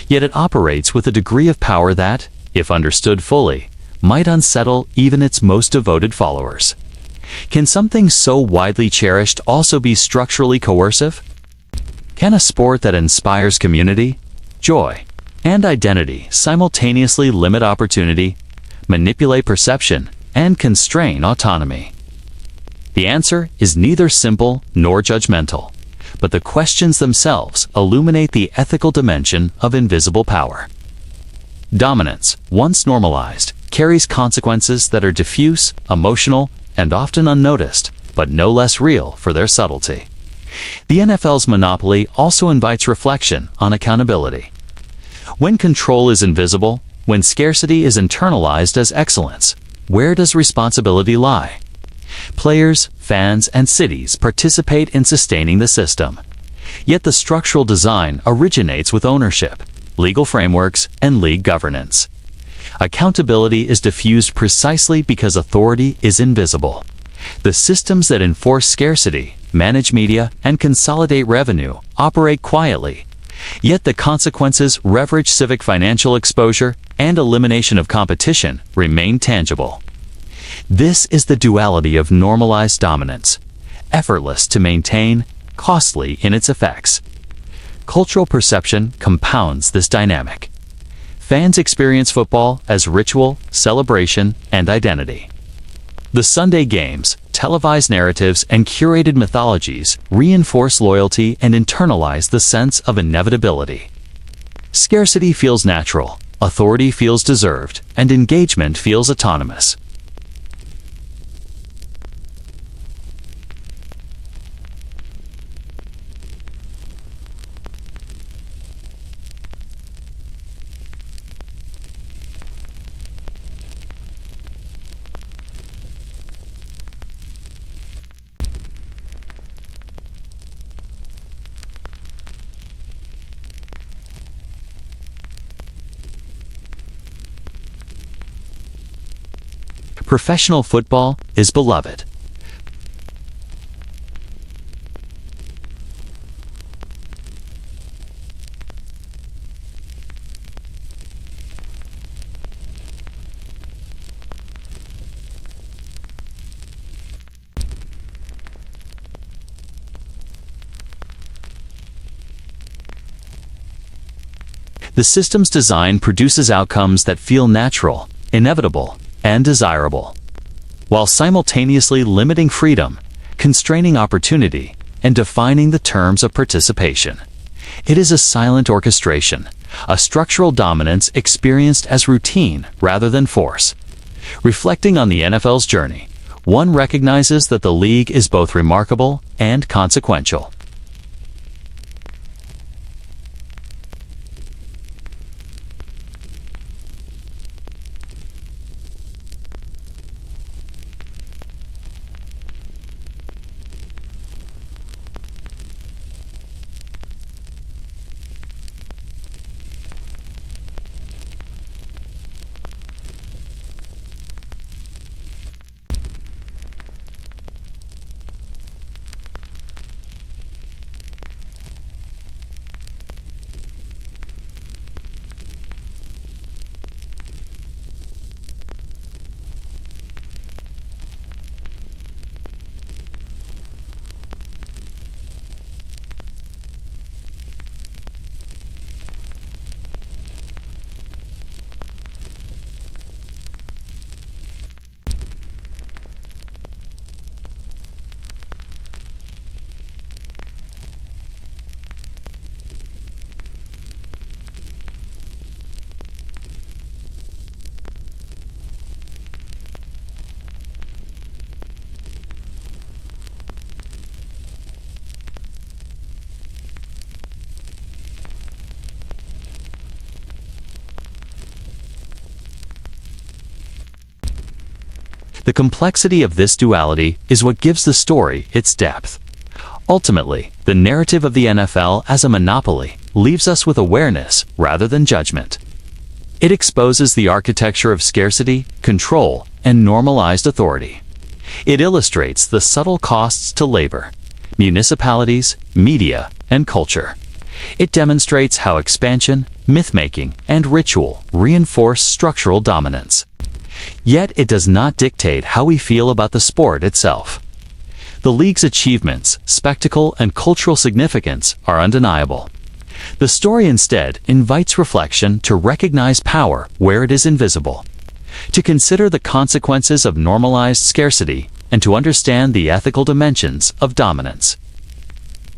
Yet it operates with a degree of power that, if understood fully, might unsettle even its most devoted followers. Can something so widely cherished also be structurally coercive? Can a sport that inspires community, joy, and identity simultaneously limit opportunity, manipulate perception, and constrain autonomy? The answer is neither simple nor judgmental, but the questions themselves illuminate the ethical dimension of invisible power. Dominance, once normalized, carries consequences that are diffuse, emotional, and often unnoticed, but no less real for their subtlety. The NFL's monopoly also invites reflection on accountability. When control is invisible, when scarcity is internalized as excellence, where does responsibility lie? Players, fans, and cities participate in sustaining the system. Yet the structural design originates with ownership, legal frameworks, and league governance. Accountability is diffused precisely because authority is invisible. The systems that enforce scarcity, manage media, and consolidate revenue operate quietly, Yet the consequences, leverage civic financial exposure, and elimination of competition remain tangible. This is the duality of normalized dominance, effortless to maintain, costly in its effects. Cultural perception compounds this dynamic. Fans experience football as ritual, celebration, and identity. The Sunday games, televised narratives, and curated mythologies reinforce loyalty and internalize the sense of inevitability. Scarcity feels natural, authority feels deserved, and engagement feels autonomous. Professional football is beloved. The system's design produces outcomes that feel natural, inevitable, and desirable, while simultaneously limiting freedom, constraining opportunity, and defining the terms of participation. It is a silent orchestration, a structural dominance experienced as routine rather than force. Reflecting on the NFL's journey, one recognizes that the league is both remarkable and consequential. The complexity of this duality is what gives the story its depth. Ultimately, the narrative of the NFL as a monopoly leaves us with awareness rather than judgment. It exposes the architecture of scarcity, control, and normalized authority. It illustrates the subtle costs to labor, municipalities, media, and culture. It demonstrates how expansion, myth-making, and ritual reinforce structural dominance. Yet it does not dictate how we feel about the sport itself. The league's achievements, spectacle, and cultural significance are undeniable. The story instead invites reflection to recognize power where it is invisible, to consider the consequences of normalized scarcity, and to understand the ethical dimensions of dominance.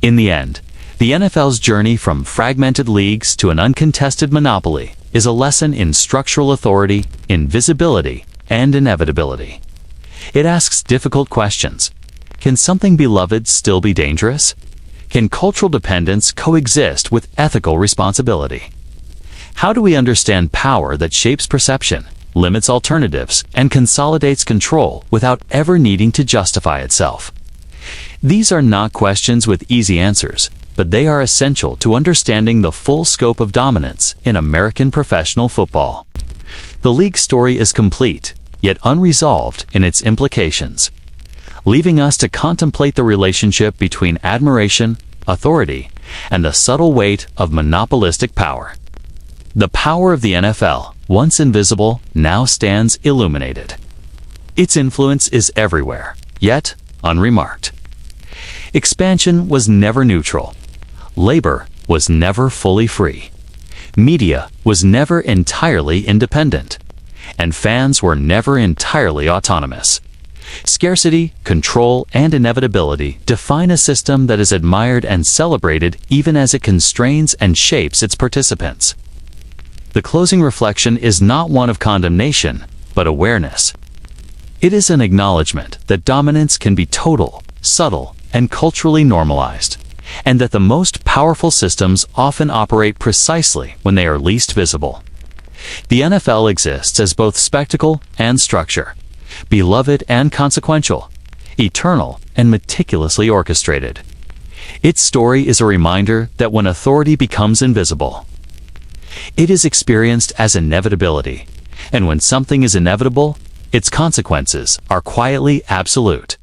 In the end, the NFL's journey from fragmented leagues to an uncontested monopoly is a lesson in structural authority, invisibility, and inevitability. It asks difficult questions. Can something beloved still be dangerous? Can cultural dependence coexist with ethical responsibility? How do we understand power that shapes perception, limits alternatives, and consolidates control without ever needing to justify itself? These are not questions with easy answers, but they are essential to understanding the full scope of dominance in American professional football. The league story is complete, yet unresolved in its implications, leaving us to contemplate the relationship between admiration, authority, and the subtle weight of monopolistic power. The power of the NFL, once invisible, now stands illuminated. Its influence is everywhere, yet unremarked. Expansion was never neutral. Labor was never fully free. Media was never entirely independent. And fans were never entirely autonomous. Scarcity, control, and inevitability define a system that is admired and celebrated even as it constrains and shapes its participants. The closing reflection is not one of condemnation, but awareness. It is an acknowledgement that dominance can be total, subtle, and culturally normalized, and that the most powerful systems often operate precisely when they are least visible. The NFL exists as both spectacle and structure, beloved and consequential, eternal and meticulously orchestrated. Its story is a reminder that when authority becomes invisible, it is experienced as inevitability, and when something is inevitable, its consequences are quietly absolute.